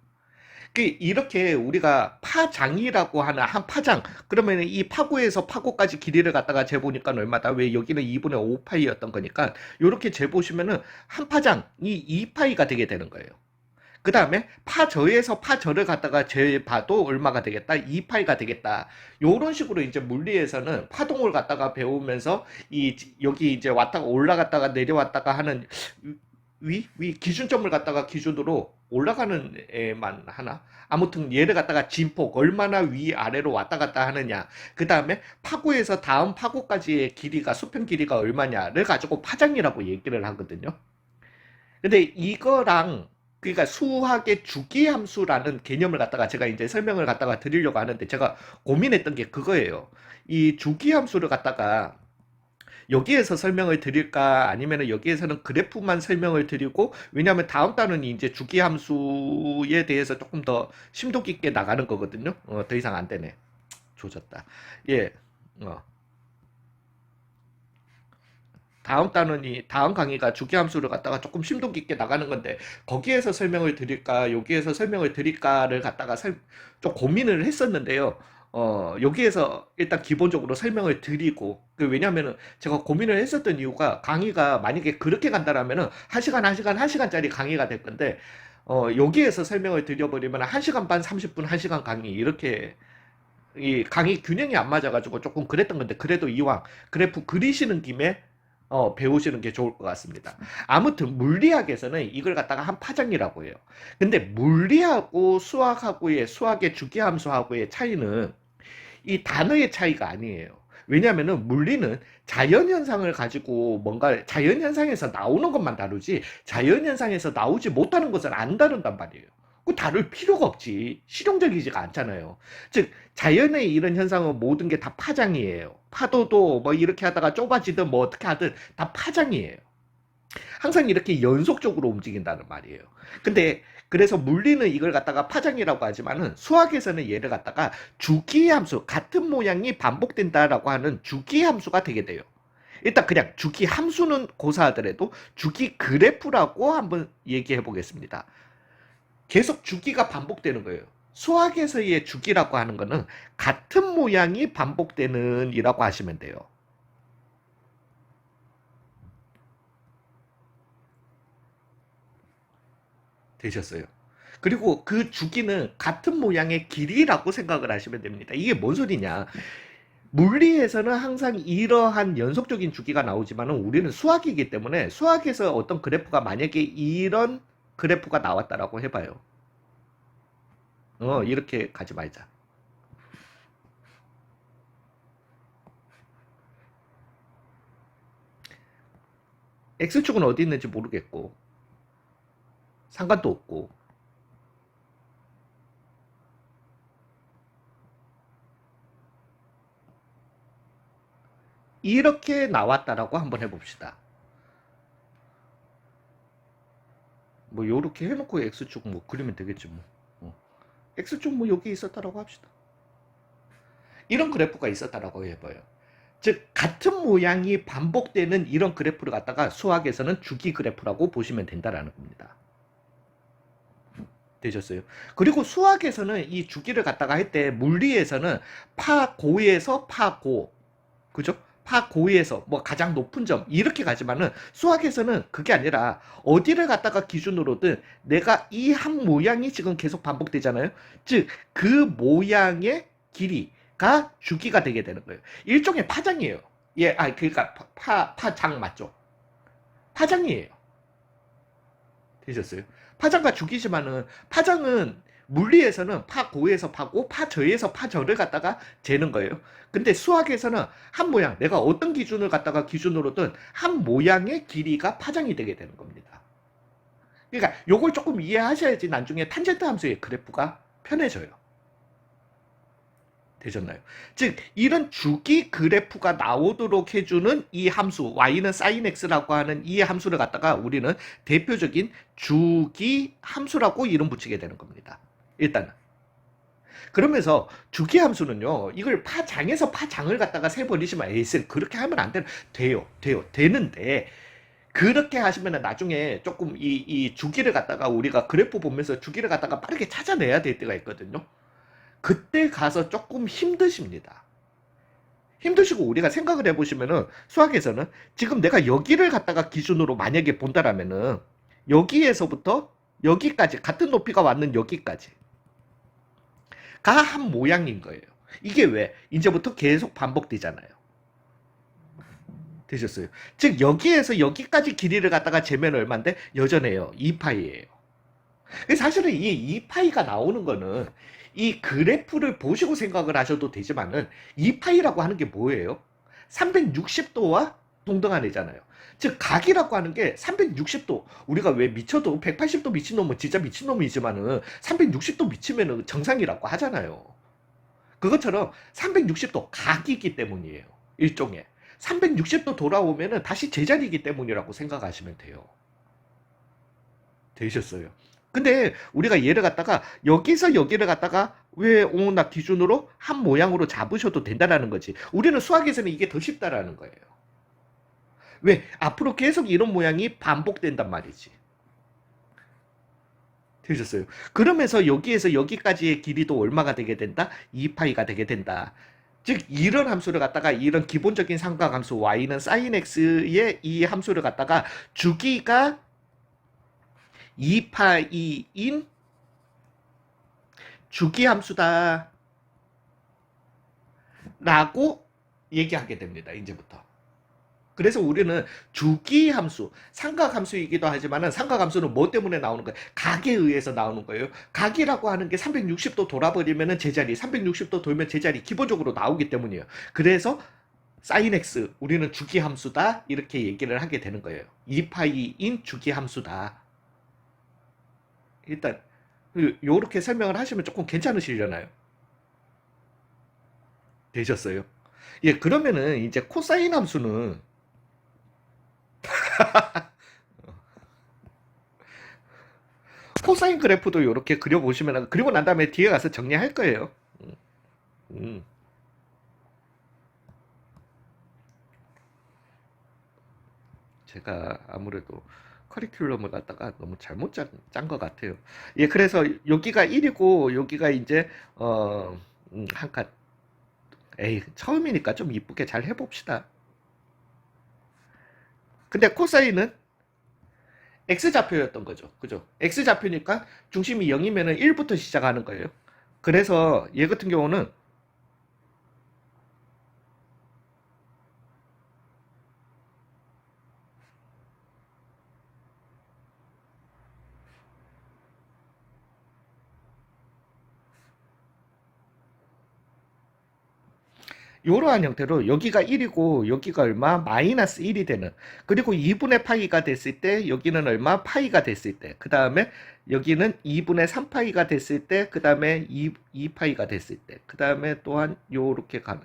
이렇게 우리가 파장이라고 하는 한 파장, 그러면 이 파고에서 파고까지 길이를 갖다가 재보니까 얼마다? 왜 여기는 2분의 5파이였던 거니까 이렇게 재보시면은 한 파장이 2파이가 되게 되는 거예요. 그 다음에 파저에서 파저를 갖다가 재봐도 얼마가 되겠다? 2파이가 되겠다. 요런 식으로 이제 물리에서는 파동을 갖다가 배우면서 여기 이제 왔다가 올라갔다가 내려왔다가 하는 위 기준점을 갖다가 기준으로 올라가는 애만 하나? 아무튼 얘를 갖다가 진폭 얼마나 위아래로 왔다 갔다 하느냐, 그 다음에 파고에서 다음 파고까지의 길이가 수평 길이가 얼마냐를 가지고 파장이라고 얘기를 하거든요. 근데 이거랑 그러니까 수학의 주기함수라는 개념을 갖다가 제가 이제 설명을 갖다가 드리려고 하는데 제가 고민했던 게 그거예요. 이 주기함수를 갖다가 여기에서 설명을 드릴까 아니면 여기에서는 그래프만 설명을 드리고, 왜냐하면 다음 달은 이제 주기함수에 대해서 조금 더 심도 깊게 나가는 거거든요. 더 이상 안 되네. 조졌다. 예. 다음 달은 다음 강의가 주기함수를 갖다가 조금 심도 깊게 나가는 건데 거기에서 설명을 드릴까 여기에서 설명을 드릴까를 갖다가 좀 고민을 했었는데요. 여기에서 일단 기본적으로 설명을 드리고, 왜냐면은 제가 고민을 했었던 이유가 강의가 만약에 그렇게 간다라면은 1시간, 1시간, 1시간짜리 강의가 될 건데, 여기에서 설명을 드려버리면 1시간 반, 30분, 1시간 강의 이렇게 이 강의 균형이 안 맞아가지고 조금 그랬던 건데, 그래도 이왕 그래프 그리시는 김에 배우시는 게 좋을 것 같습니다. 아무튼 물리학에서는 이걸 갖다가 한 파장이라고 해요. 근데 물리하고 수학의 주기함수하고의 차이는 이 단어의 차이가 아니에요. 왜냐하면 물리는 자연현상을 가지고 뭔가 자연현상에서 나오는 것만 다루지 자연현상에서 나오지 못하는 것을 안 다룬단 말이에요. 그 다룰 필요가 없지. 실용적이지가 않잖아요. 즉 자연의 이런 현상은 모든 게 다 파장이에요. 파도도 뭐 이렇게 하다가 좁아지든 뭐 어떻게 하든 다 파장이에요. 항상 이렇게 연속적으로 움직인다는 말이에요. 근데 그래서 물리는 이걸 갖다가 파장이라고 하지만은 수학에서는 얘를 갖다가 주기함수, 같은 모양이 반복된다라고 하는 주기함수가 되게 돼요. 일단 그냥 주기함수는 고사하더라도 주기 그래프라고 한번 얘기해 보겠습니다. 계속 주기가 반복되는 거예요. 수학에서의 주기라고 하는 거는 같은 모양이 반복되는 이라고 하시면 돼요. 되셨어요. 그리고 그 주기는 같은 모양의 길이라고 생각을 하시면 됩니다. 이게 뭔 소리냐? 물리에서는 항상 이러한 연속적인 주기가 나오지만 우리는 수학이기 때문에 수학에서 어떤 그래프가 만약에 이런 그래프가 나왔다라고 해봐요. 이렇게 가지 말자. X축은 어디 있는지 모르겠고 상관도 없고 이렇게 나왔다라고 한번 해봅시다. 뭐 요렇게 해놓고 X축 뭐 그리면 되겠지 뭐. X축 뭐 여기 있었다라고 합시다. 이런 그래프가 있었다라고 해봐요. 즉 같은 모양이 반복되는 이런 그래프를 갖다가 수학에서는 주기 그래프라고 보시면 된다라는 겁니다. 되셨어요? 그리고 수학에서는 이 주기를 갖다가 할 때 물리에서는 파고에서 파고, 그죠? 파고에서 뭐 가장 높은 점 이렇게 가지만은 수학에서는 그게 아니라 어디를 갖다가 기준으로든 내가 이 한 모양이 지금 계속 반복되잖아요. 즉 그 모양의 길이가 주기가 되게 되는 거예요. 일종의 파장이에요. 예, 그러니까 파장 맞죠? 파장이에요. 되셨어요? 파장과 주기지만은 파장은 물리에서는 파고에서 파고 파저에서 파저를 갖다가 재는 거예요. 근데 수학에서는 한 모양, 내가 어떤 기준을 갖다가 기준으로든 한 모양의 길이가 파장이 되게 되는 겁니다. 그러니까 요걸 조금 이해하셔야지 나중에 탄젠트 함수의 그래프가 편해져요. 되셨나요? 즉 이런 주기 그래프가 나오도록 해주는 이 함수 y는 sin x라고 하는 이 함수를 갖다가 우리는 대표적인 주기 함수라고 이름 붙이게 되는 겁니다. 일단은 그러면서 주기 함수는요 이걸 파장에서 파장을 갖다가 세버리시면 에이스 그렇게 하면 안 돼요 되는데 그렇게 하시면 나중에 조금 이 주기를 갖다가 우리가 그래프 보면서 주기를 갖다가 빠르게 찾아내야 될 때가 있거든요. 그때 가서 조금 힘드십니다. 힘드시고 우리가 생각을 해보시면은 수학에서는 지금 내가 여기를 갖다가 기준으로 만약에 본다라면은 여기에서부터 여기까지 같은 높이가 왔는 여기까지 가 한 모양인 거예요. 이게 왜? 이제부터 계속 반복되잖아요. 되셨어요? 즉 여기에서 여기까지 길이를 갖다가 재면 얼마인데 여전해요. 2파이예요. 사실은 이 2파이가 나오는 거는 이 그래프를 보시고 생각을 하셔도 되지만은 2파이라고 하는 게 뭐예요? 360도와 동등한 애잖아요. 즉 각이라고 하는 게 360도 우리가 왜 미쳐도 180도 미친놈은 진짜 미친놈이지만은 360도 미치면은 정상이라고 하잖아요. 그것처럼 360도 각이기 때문이에요. 일종의 360도 돌아오면은 다시 제자리이기 때문이라고 생각하시면 돼요. 되셨어요. 근데 우리가 얘를 갖다가 여기서 여기를 갖다가 나 기준으로 한 모양으로 잡으셔도 된다라는 거지. 우리는 수학에서는 이게 더 쉽다라는 거예요. 왜? 앞으로 계속 이런 모양이 반복된단 말이지. 되셨어요. 그러면서 여기에서 여기까지의 길이도 얼마가 되게 된다? 2파이가 되게 된다. 즉 이런 함수를 갖다가 이런 기본적인 삼각함수 y는 sin x의 이 함수를 갖다가 주기가 2파이인 주기함수다 라고 얘기하게 됩니다. 이제부터. 그래서 우리는 주기함수, 삼각함수이기도 하지만 삼각함수는 뭐 때문에 나오는 거예요? 각에 의해서 나오는 거예요. 각이라고 하는 게 360도 돌아버리면 제자리, 360도 돌면 제자리 기본적으로 나오기 때문이에요. 그래서 sin x 우리는 주기함수다 이렇게 얘기를 하게 되는 거예요. 2파이인 주기함수다. 일단 요렇게 설명을 하시면 조금 괜찮으시려나요? 되셨어요? 예, 그러면은 이제 코사인 함수는 코사인 그래프도 이렇게 그려보시면 그리고 난 다음에 뒤에 가서 정리할 거예요. 음. 제가 아무래도 커리큘럼을 갖다가 너무 잘못 짠 것 같아요. 예, 그래서 여기가 1이고 여기가 이제 한 칸. 에이, 처음이니까 좀 이쁘게 잘 해봅시다. 근데 코사인은 X좌표였던 거죠. 그죠? X좌표니까 중심이 0이면 1부터 시작하는 거예요. 그래서 얘 같은 경우는 이러한 형태로 여기가 1이고 여기가 얼마? 마이너스 1이 되는, 그리고 2분의 파이가 됐을 때 여기는 얼마? 파이가 됐을 때, 그 다음에 여기는 2분의 3파이가 됐을 때, 그 다음에 2파이가 됐을 때, 그 다음에 또한 요렇게 가는,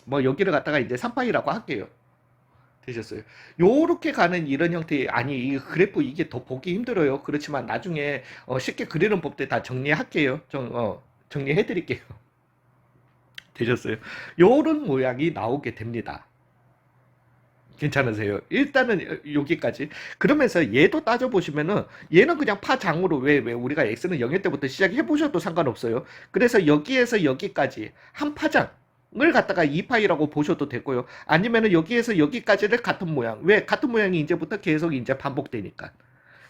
뭐 여기를 갖다가 이제 3파이라고 할게요. 되셨어요. 요렇게 가는 이런 형태의, 아니 이 그래프 이게 더 보기 힘들어요. 그렇지만 나중에 쉽게 그리는 법들 다 정리할게요. 정리해 드릴게요. 되셨어요. 요런 모양이 나오게 됩니다. 괜찮으세요? 일단은 여기까지. 그러면서 얘도 따져보시면은 얘는 그냥 파장으로, 왜 우리가 x는 0일 때부터 시작해 보셔도 상관없어요. 그래서 여기에서 여기까지 한 파장을 갖다가 2파이라고 보셔도 되고요. 아니면은 여기에서 여기까지를 같은 모양. 왜? 같은 모양이 이제부터 계속 이제 반복되니까.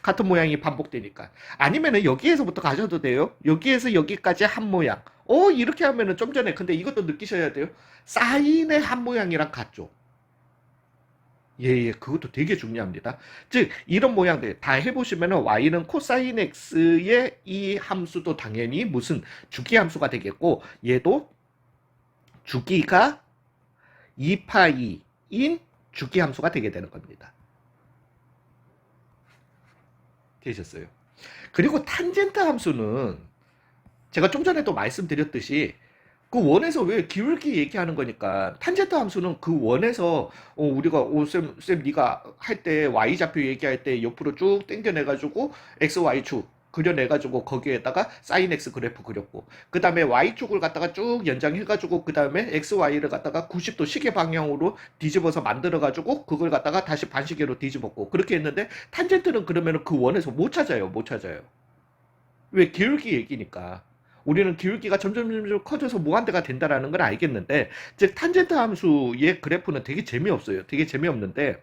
같은 모양이 반복되니까. 아니면은 여기에서부터 가셔도 돼요. 여기에서 여기까지 한 모양. 이렇게 하면은 좀 전에, 근데 이것도 느끼셔야 돼요. 사인의 한 모양이랑 같죠. 예, 예, 그것도 되게 중요합니다. 즉, 이런 모양들 다 해보시면은 y는 코사인 x의 이 함수도 당연히 무슨 주기 함수가 되겠고, 얘도 주기가 2파이인 주기 함수가 되게 되는 겁니다. 되셨어요? 그리고 탄젠트 함수는 제가 좀 전에도 말씀드렸듯이 그 원에서 왜 기울기 얘기하는 거니까, 탄젠트 함수는 그 원에서 우리가 쌤 네가 할 때 y좌표 얘기할 때 옆으로 쭉 당겨내가지고 xy축 그려내가지고 거기에다가 사인 x 그래프 그렸고, 그 다음에 y축을 갖다가 쭉 연장해가지고 그 다음에 xy를 갖다가 90도 시계 방향으로 뒤집어서 만들어가지고 그걸 갖다가 다시 반시계로 뒤집었고, 그렇게 했는데 탄젠트는 그러면 그 원에서 못 찾아요. 못 찾아요. 왜? 기울기 얘기니까. 우리는 기울기가 점점 커져서 무한대가 된다라는 걸 알겠는데, 즉 탄젠트 함수의 그래프는 되게 재미없어요. 되게 재미없는데,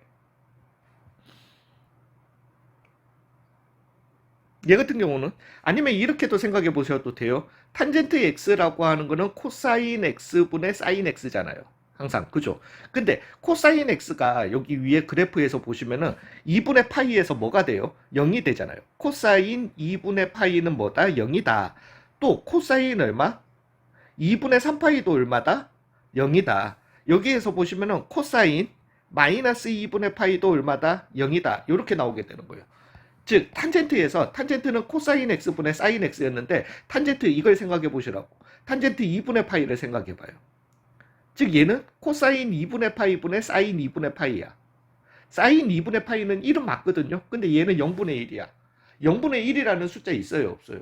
얘 같은 경우는, 아니면 이렇게도 생각해 보셔도 돼요. 탄젠트 x라고 하는 거는 코사인 x분의 사인 x잖아요. 항상 그죠? 근데 코사인 x가 여기 위에 그래프에서 보시면은 2분의 파이에서 뭐가 돼요? 0이 되잖아요. 코사인 2분의 파이는 뭐다? 0이다. 또 코사인 얼마? 2분의 3파이도 얼마다? 0이다. 여기에서 보시면은 코사인 마이너스 2분의 파이도 얼마다? 0이다. 이렇게 나오게 되는 거예요. 즉 탄젠트에서, 탄젠트는 코사인 x분의 사인 x였는데 탄젠트 이걸 생각해 보시라고. 탄젠트 2분의 파이를 생각해 봐요. 즉 얘는 코사인 2분의 파이분의 사인 2분의 파이야. 사인 2분의 파이는 1은 맞거든요. 근데 얘는 0분의 1이야. 0분의 1이라는 숫자 있어요, 없어요?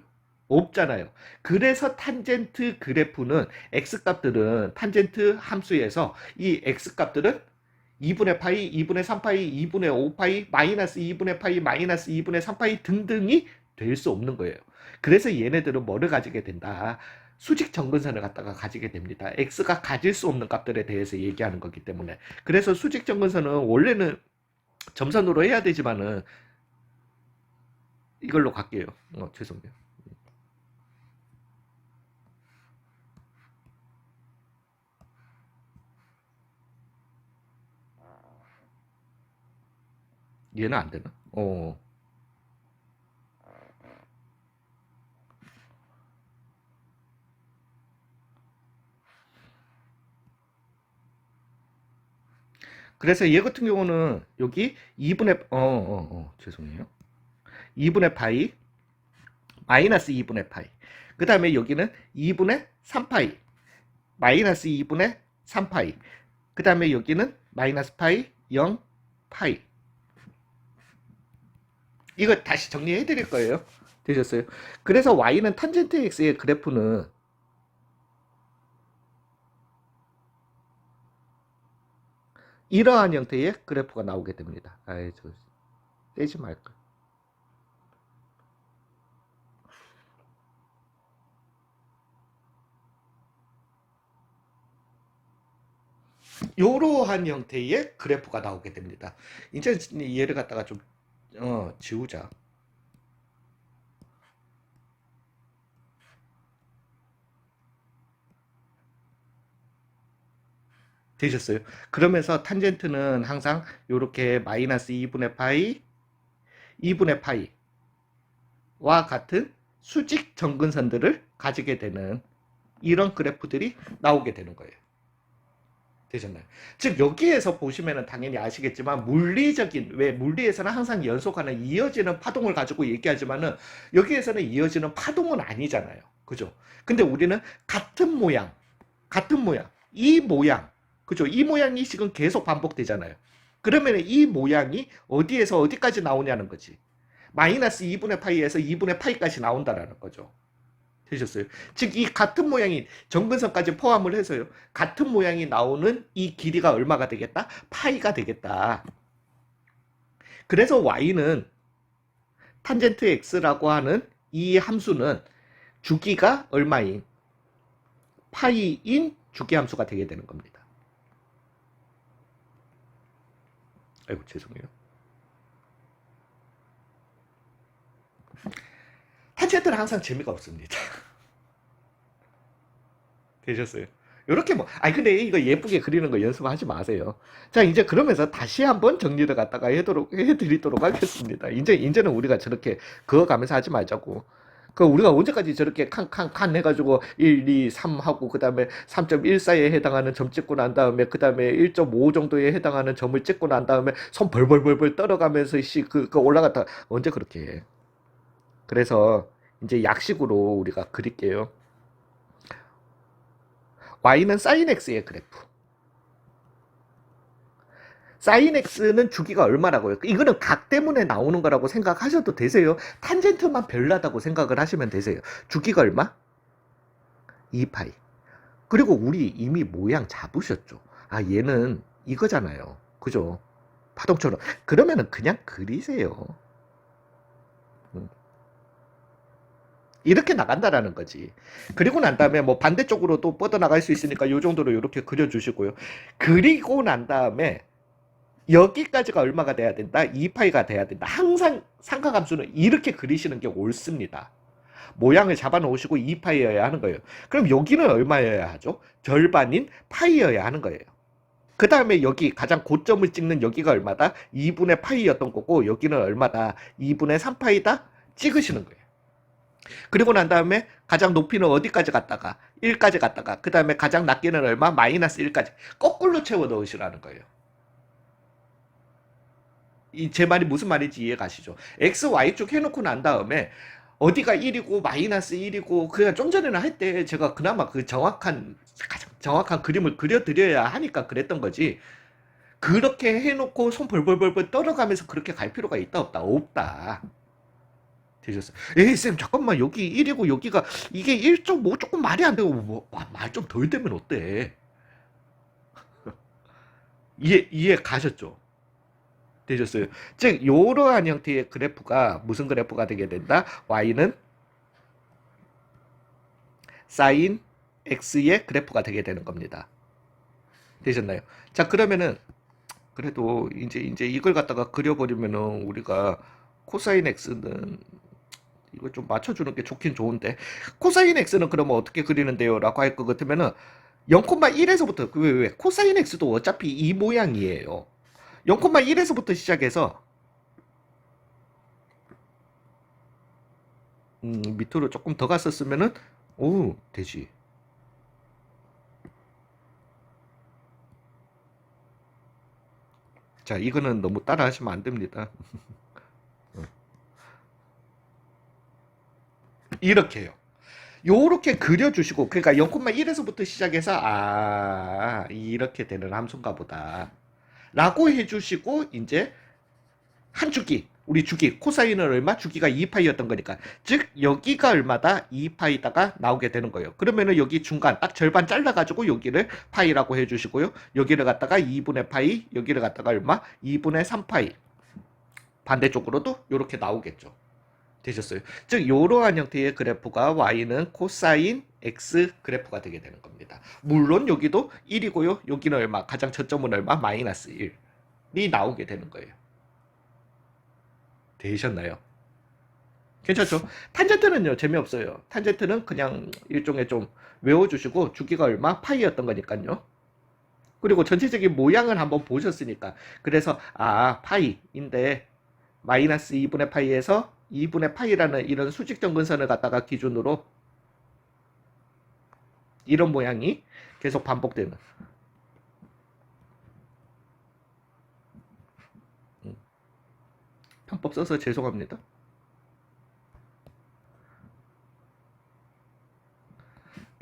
없잖아요. 그래서 탄젠트 그래프는 x값들은, 탄젠트 함수에서 이 x값들은 2분의 파이, 2분의 3파이, 2분의 5파이, 마이너스 2분의 파이, 마이너스 2분의 3파이 등등이 될 수 없는 거예요. 그래서 얘네들은 뭐를 가지게 된다? 수직 정근선을 갖다가 가지게 됩니다. x가 가질 수 없는 값들에 대해서 얘기하는 거기 때문에. 그래서 수직 정근선은 원래는 점선으로 해야 되지만은 이걸로 갈게요. 죄송해요. 얘는 안 되나? 그래서 얘 같은 경우는 여기 2분의 죄송해요. 2분의 파이 마이너스 2분의 파이. 그 다음에 여기는 2분의 3파이 마이너스 2분의 3파이. 그 다음에 여기는 마이너스 파이 0 파이. 이거 다시 정리해 드릴 거예요. 되셨어요? 그래서 y는 탄젠트 x의 그래프는 이러한 형태의 그래프가 나오게 됩니다. 아이, 저 떼지 말까. 이러한 형태의 그래프가 나오게 됩니다. 이제 얘를 갖다가 좀 지우자. 되셨어요? 그러면서 탄젠트는 항상 이렇게 마이너스 2분의 파이, 2분의 파이와 같은 수직 점근선들을 가지게 되는 이런 그래프들이 나오게 되는 거예요. 되셨나요? 즉 여기에서 보시면은 당연히 아시겠지만 물리적인 왜 물리에서는 항상 연속하는 이어지는 파동을 가지고 얘기하지만은 여기에서는 이어지는 파동은 아니잖아요. 그죠? 근데 우리는 같은 모양, 이 모양, 그죠? 이 모양이 지금 계속 반복되잖아요. 그러면 이 모양이 어디에서 어디까지 나오냐는 거지. 마이너스 2분의 파이에서 2분의 파이까지 나온다라는 거죠. 되셨어요? 즉, 이 같은 모양이 정근선까지 포함을 해서요. 같은 모양이 나오는 이 길이가 얼마가 되겠다? 파이가 되겠다. 그래서 y는 탄젠트 x라고 하는 이 함수는 주기가 얼마인? 파이인 주기함수가 되게 되는 겁니다. 아이고, 죄송해요. 탄젠트는 항상 재미가 없습니다. 되셨어요? 요렇게 뭐, 아니, 근데 이거 예쁘게 그리는 거 연습하지 마세요. 자, 이제 그러면서 다시 한번 정리를 갖다가 해드리도록 하겠습니다. 이제는 우리가 저렇게 그어가면서 하지 말자고. 그 우리가 언제까지 저렇게 칸 해가지고 1, 2, 3 하고 그 다음에 3.14에 해당하는 점 찍고 난 다음에 그 다음에 1.5 정도에 해당하는 점을 찍고 난 다음에 손 벌벌벌벌 떨어가면서 그 올라갔다 언제 그렇게 해. 그래서 이제 약식으로 우리가 그릴게요. y는 sin x의 그래프. sin x는 주기가 얼마라고요? 이거는 각 때문에 나오는 거라고 생각하셔도 되세요. 탄젠트만 별나다고 생각을 하시면 되세요. 주기가 얼마? 2파이. 그리고 우리 이미 모양 잡으셨죠. 아, 얘는 이거잖아요. 그죠? 파동처럼. 그러면은 그냥 그리세요. 이렇게 나간다라는 거지. 그리고 난 다음에 뭐 반대쪽으로 또 뻗어나갈 수 있으니까 요 정도로 이렇게 그려주시고요. 그리고 난 다음에 여기까지가 얼마가 돼야 된다? 2파이가 돼야 된다. 항상 삼각함수는 이렇게 그리시는 게 옳습니다. 모양을 잡아 놓으시고 2파이여야 하는 거예요. 그럼 여기는 얼마여야 하죠? 절반인 파이여야 하는 거예요. 그 다음에 여기 가장 고점을 찍는 여기가 얼마다? 2분의 파이였던 거고 여기는 얼마다? 2분의 3파이다? 찍으시는 거예요. 그리고 난 다음에 가장 높이는 어디까지 갔다가 1까지 갔다가 그 다음에 가장 낮게는 얼마? 마이너스 1까지 거꾸로 채워 넣으시라는 거예요. 제 말이 무슨 말인지 이해 가시죠? x, y축 해놓고 난 다음에 어디가 1이고 마이너스 1이고 그냥 좀 전에는 할 때 제가 그나마 그 가장 정확한 그림을 그려드려야 하니까 그랬던 거지. 그렇게 해놓고 손 벌벌벌벌 떨어가면서 그렇게 갈 필요가 있다 없다? 없다. 되셨어요. 에이 쌤 잠깐만 여기 1이고 여기가 이게 1.5 조금 말이 안 되고 말 좀 덜 되면 어때? 이해 가셨죠? 되셨어요. 즉 이러한 형태의 그래프가 무슨 그래프가 되게 된다? y는 sin x의 그래프가 되게 되는 겁니다. 되셨나요? 자 그러면은 그래도 이제 이걸 갖다가 그려버리면은 우리가 코사인 x는 이거 좀 맞춰주는 게 좋긴 좋은데 코사인 x는 그러면 어떻게 그리는데요? 라고 할 것 같으면은 0,1에서부터 왜 코사인 x도 어차피 이 모양이에요. 0,1에서부터 시작해서 밑으로 조금 더 갔었으면은 오 되지. 자 이거는 너무 따라 하시면 안 됩니다. 이렇게요. 요렇게 그려주시고 그러니까 0,1에서부터 시작해서 이렇게 되는 함수인가 보다 라고 해주시고 이제 한 주기 우리 주기 코사인은 얼마? 주기가 2파이였던 거니까 즉 여기가 얼마다? 2파이다가 나오게 되는 거예요. 그러면은 여기 중간 딱 절반 잘라가지고 여기를 파이라고 해주시고요. 여기를 갖다가 2분의 파이 여기를 갖다가 얼마? 2분의 3파이 반대쪽으로도 이렇게 나오겠죠. 되셨어요? 즉 이러한 형태의 그래프가 y는 코사인 x 그래프가 되게 되는 겁니다. 물론 여기도 1이고요. 여기는 얼마? 가장 저점은 얼마? 마이너스 1이 나오게 되는 거예요. 되셨나요? 괜찮죠? 탄젠트는요 재미없어요. 탄젠트는 그냥 일종의 좀 외워주시고 주기가 얼마? 파이였던 거니까요. 그리고 전체적인 모양을 한번 보셨으니까 그래서 아 파이인데 마이너스 2분의 파이에서 2분의 파이라는 이런 수직적 근선을 갖다가 기준으로 이런 모양이 계속 반복되는 편법 써서 죄송합니다.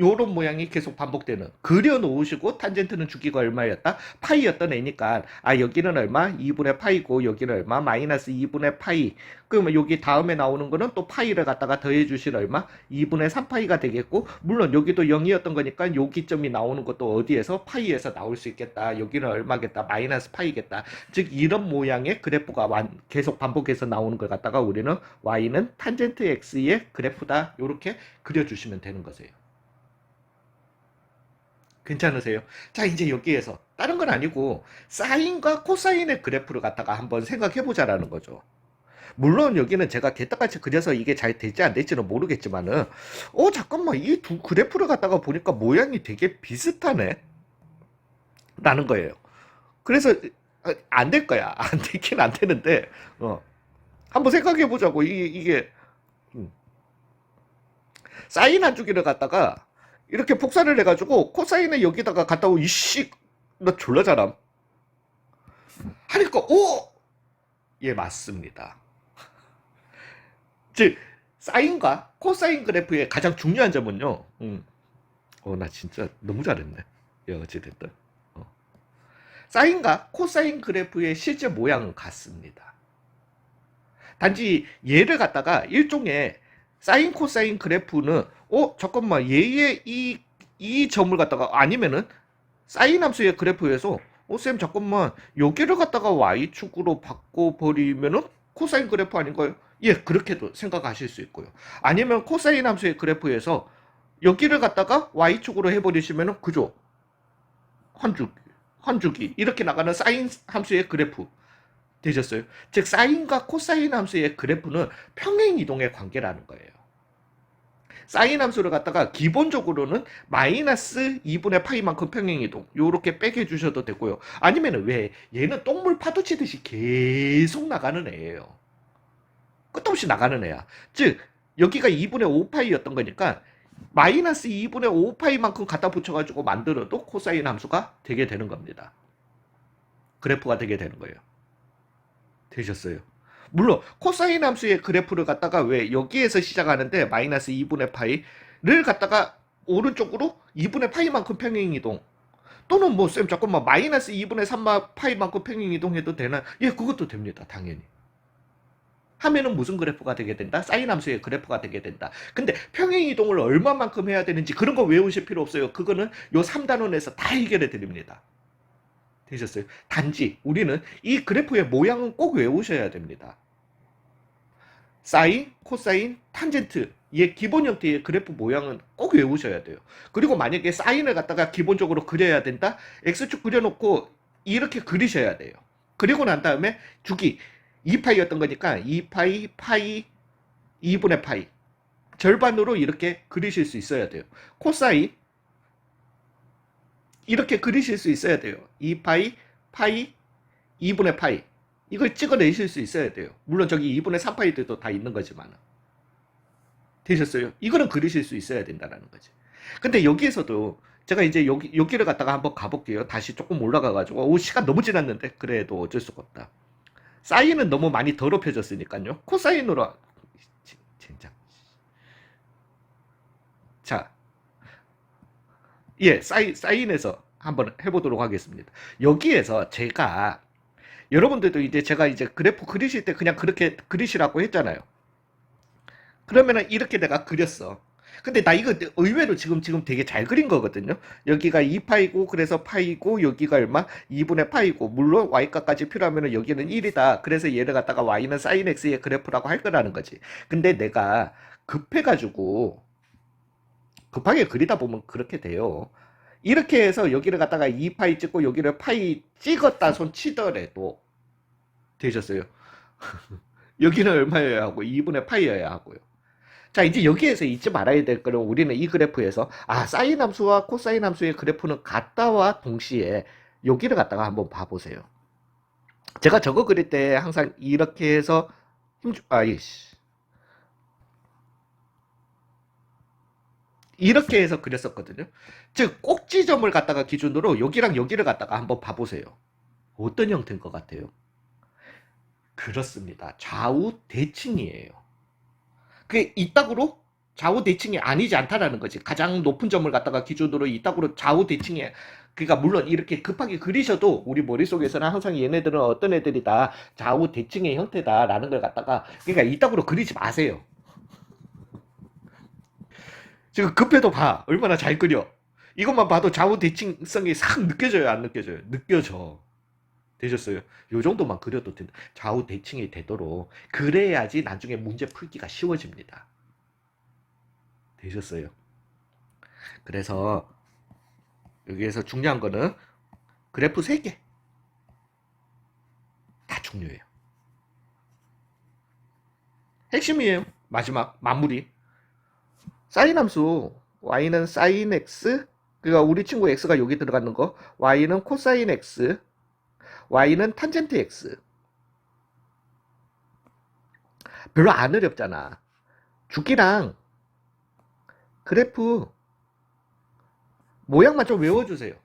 요런 모양이 계속 반복되는 그려 놓으시고 탄젠트는 주기가 얼마였다? 파이였던 애니까 아 여기는 얼마? 2분의 파이고 여기는 얼마? 마이너스 2분의 파이. 그러면 여기 다음에 나오는 거는 또 파이를 갖다가 더해 주실 얼마? 2분의 3파이가 되겠고 물론 여기도 0이었던 거니까 여기 점이 나오는 것도 어디에서? 파이에서 나올 수 있겠다. 여기는 얼마겠다? 마이너스 파이겠다. 즉 이런 모양의 그래프가 계속 반복해서 나오는 걸 갖다가 우리는 y는 탄젠트 x의 그래프다. 이렇게 그려주시면 되는 거세요. 괜찮으세요? 자, 이제 여기에서 다른 건 아니고 사인과 코사인의 그래프를 갖다가 한번 생각해 보자라는 거죠. 물론 여기는 제가 개떡같이 그려서 이게 잘 될지 안 될지는 모르겠지만은 잠깐만 이 두 그래프를 갖다가 보니까 모양이 되게 비슷하네 라는 거예요. 그래서 안 될 거야. 안 되긴 안 되는데 한번 생각해 보자고. 이게 사인 한 주기를 갖다가 이렇게 복사를 해가지고 코사인을 여기다가 갖다 오고 이씨 나 졸라 잘함 하니까 예 맞습니다. 즉 사인과 코사인 그래프의 가장 중요한 점은요 나 진짜 너무 잘했네. 예 어찌됐든 사인과 코사인 그래프의 실제 모양은 같습니다. 단지 얘를 갖다가 일종의 사인 코사인 그래프는 잠깐만 얘의 이 점을 갖다가 아니면은 사인 함수의 그래프에서 쌤 잠깐만 여기를 갖다가 y축으로 바꿔버리면은 코사인 그래프 아닌가요? 예 그렇게도 생각하실 수 있고요. 아니면 코사인 함수의 그래프에서 여기를 갖다가 y축으로 해버리시면은 그죠? 한 주기 이렇게 나가는 사인 함수의 그래프 되셨어요? 즉 사인과 코사인 함수의 그래프는 평행이동의 관계라는 거예요. 사인 함수를 갖다가 기본적으로는 마이너스 2분의 파이만큼 평행이동 요렇게 빼게 주셔도 되고요. 아니면은 왜 얘는 똥물 파도치듯이 계속 나가는 애예요. 끝없이 나가는 애야. 즉 여기가 2분의 5파이였던 거니까 마이너스 2분의 5파이만큼 갖다 붙여가지고 만들어도 코사인 함수가 되게 되는 겁니다. 그래프가 되게 되는 거예요. 되셨어요? 물론 코사인 함수의 그래프를 갖다가 왜 여기에서 시작하는데 마이너스 2분의 파이를 갖다가 오른쪽으로 2분의 파이만큼 평행이동 또는 뭐 쌤 잠깐만 마이너스 2분의 3 파이만큼 평행이동해도 되나? 예 그것도 됩니다. 당연히 하면은 무슨 그래프가 되게 된다? 사인 함수의 그래프가 되게 된다. 근데 평행이동을 얼마만큼 해야 되는지 그런 거 외우실 필요 없어요. 그거는 요 3단원에서 다 해결해 드립니다. 되셨어요? 단지 우리는 이 그래프의 모양은 꼭 외우셔야 됩니다. 사인, 코사인, 탄젠트의 기본 형태의 그래프 모양은 꼭 외우셔야 돼요. 그리고 만약에 사인을 갖다가 기본적으로 그려야 된다? X축 그려놓고 이렇게 그리셔야 돼요. 그리고 난 다음에 주기 2파이였던 거니까 2파이, 파이, 2분의 파이 절반으로 이렇게 그리실 수 있어야 돼요. 코사인 이렇게 그리실 수 있어야 돼요. 2파이, 파이, 2분의 파이 이걸 찍어내실 수 있어야 돼요. 물론 저기 2분의 3파이들도 다 있는 거지만 되셨어요? 이거는 그리실 수 있어야 된다는 거지. 근데 여기에서도 제가 이제 여기를 갖다가 한번 가볼게요. 다시 조금 올라가가지고 시간 너무 지났는데 그래도 어쩔 수가 없다. 사인은 너무 많이 더럽혀졌으니까요. 코사인으로 진짜 자 예, 사인에서 한번 해보도록 하겠습니다. 여기에서 제가 여러분들도 이제 제가 이제 그래프 그리실 때 그냥 그렇게 그리시라고 했잖아요. 그러면은 이렇게 내가 그렸어. 근데 나 이거 의외로 지금 되게 잘 그린 거거든요. 여기가 2파이고 그래서 파이고 여기가 얼마? 2분의 파이고 물론 y값까지 필요하면 여기는 1이다. 그래서 얘를 갖다가 y는 sin x의 그래프라고 할 거라는 거지. 근데 내가 급해가지고 급하게 그리다 보면 그렇게 돼요. 이렇게 해서 여기를 갖다가 2파이 찍고 여기를 파이 찍었다 손 치더라도 되셨어요. 여기는 얼마여야 하고 2분의 파이여야 하고요. 자, 이제 여기에서 잊지 말아야 될 거는 우리는 이 그래프에서 사인 함수와 코사인 함수의 그래프는 같다와 동시에 여기를 갖다가 한번 봐보세요. 제가 저거 그릴 때 항상 이렇게 해서 이씨. 이렇게 해서 그렸었거든요. 즉 꼭지점을 갖다가 기준으로 여기랑 여기를 갖다가 한번 봐보세요. 어떤 형태인 것 같아요? 그렇습니다. 좌우 대칭이에요. 그게 이따구로 좌우 대칭이 아니지 않다라는 거지. 가장 높은 점을 갖다가 기준으로 이따구로 좌우 대칭이, 그러니까 물론 이렇게 급하게 그리셔도 우리 머릿속에서는 항상 얘네들은 어떤 애들이다, 좌우 대칭의 형태다라는 걸 갖다가, 그러니까 이따구로 그리지 마세요. 지금 급해도 봐. 얼마나 잘 그려. 이것만 봐도 좌우 대칭성이 싹 느껴져요, 안 느껴져요? 느껴져. 되셨어요? 요 정도만 그려도 된다. 좌우 대칭이 되도록 그래야지 나중에 문제 풀기가 쉬워집니다. 되셨어요? 그래서 여기에서 중요한 거는 그래프 3개 다 중요해요. 핵심이에요. 마지막 마무리. 사인 함수 y는 sin x, 그러니까 우리 친구 x가 여기 들어가는 거, y는 코사인 x, y는 탄젠트 x. 별로 안 어렵잖아. 주기랑 그래프 모양만 좀 외워주세요.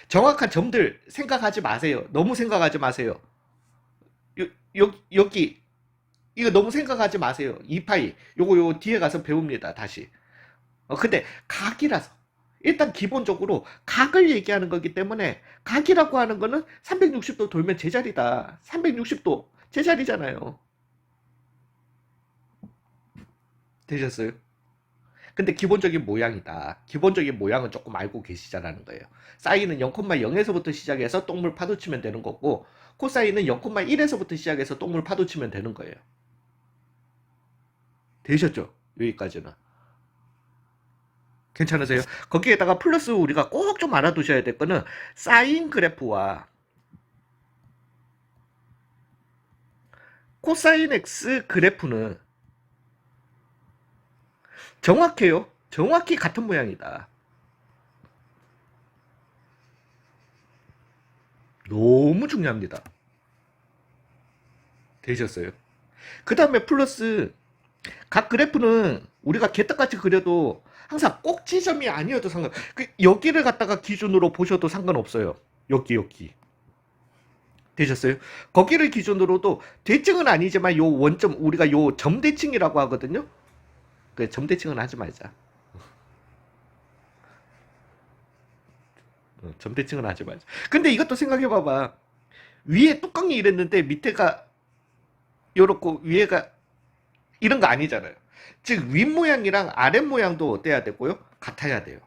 정확한 점들 생각하지 마세요. 너무 생각하지 마세요. 여기 이거 너무 생각하지 마세요. 2파이 요거 뒤에 가서 배웁니다. 다시. 근데 각이라서 일단 기본적으로 각을 얘기하는 거기 때문에 각이라고 하는 거는 360도 돌면 제자리다. 360도 제자리잖아요. 되셨어요? 근데 기본적인 모양이다. 기본적인 모양은 조금 알고 계시자라는 거예요. 사인은 0,0에서부터 시작해서 똥물 파도 치면 되는 거고, 코사인은 0,1에서부터 시작해서 똥물 파도 치면 되는 거예요. 되셨죠? 여기까지는. 괜찮으세요? 거기에다가 플러스 우리가 꼭 좀 알아두셔야 될 거는 사인 그래프와 코사인 x 그래프는 정확해요. 정확히 같은 모양이다. 너무 중요합니다. 되셨어요? 그 다음에 플러스 각 그래프는 우리가 개떡같이 그려도 항상 꼭지점이 아니어도 여기를 갖다가 기준으로 보셔도 상관없어요. 여기 되셨어요? 거기를 기준으로도 대칭은 아니지만 요 원점 우리가 요 점대칭이라고 하거든요. 그 점대칭은 하지 말자. 점대칭은 하지 말자. 근데 이것도 생각해봐봐. 위에 뚜껑이 이랬는데 밑에가 요렇고 위에가 이런 거 아니잖아요. 즉 윗모양이랑 아랫모양도 어때야 되고요? 같아야 돼요.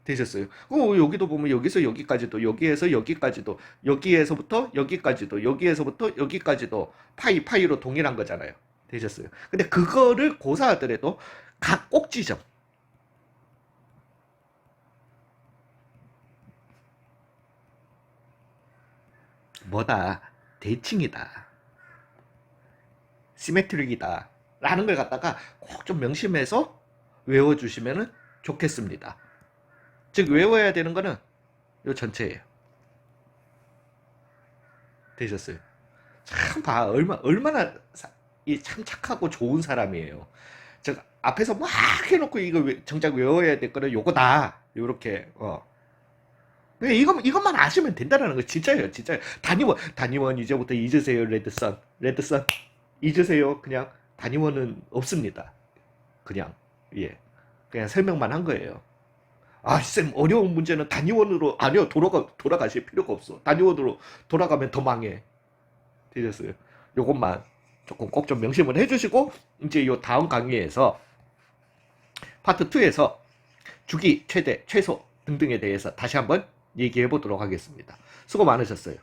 되셨어요? 여기도 보면 여기서 여기까지도, 여기에서 여기까지도, 여기에서부터 여기까지도, 여기에서부터 여기까지도 파이로 동일한 거잖아요. 되셨어요? 근데 그거를 고사하더라도 각 꼭지점 뭐다? 대칭이다. 시메트릭이다. 라는 걸 갖다가 꼭 좀 명심해서 외워주시면 좋겠습니다. 즉 외워야 되는 거는 요 전체예요. 되셨어요? 참 봐. 얼마나 참 착하고 좋은 사람이에요. 즉 앞에서 막 해놓고 이거 정작 외워야 될 거는 요거다. 요렇게 이것만 아시면 된다는 거 진짜예요. 진짜예요. 단위원 이제부터 잊으세요. 레드선 잊으세요. 그냥 단위원은 없습니다. 그냥 그냥 설명만 한 거예요. 쌤 어려운 문제는 단위원으로 아니요 돌아가실 필요가 없어. 단위원으로 돌아가면 더 망해. 되셨어요? 요것만 조금 꼭 좀 명심을 해주시고 이제 요 다음 강의에서 파트 2에서 주기, 최대, 최소 등등에 대해서 다시 한번 얘기해 보도록 하겠습니다. 수고 많으셨어요.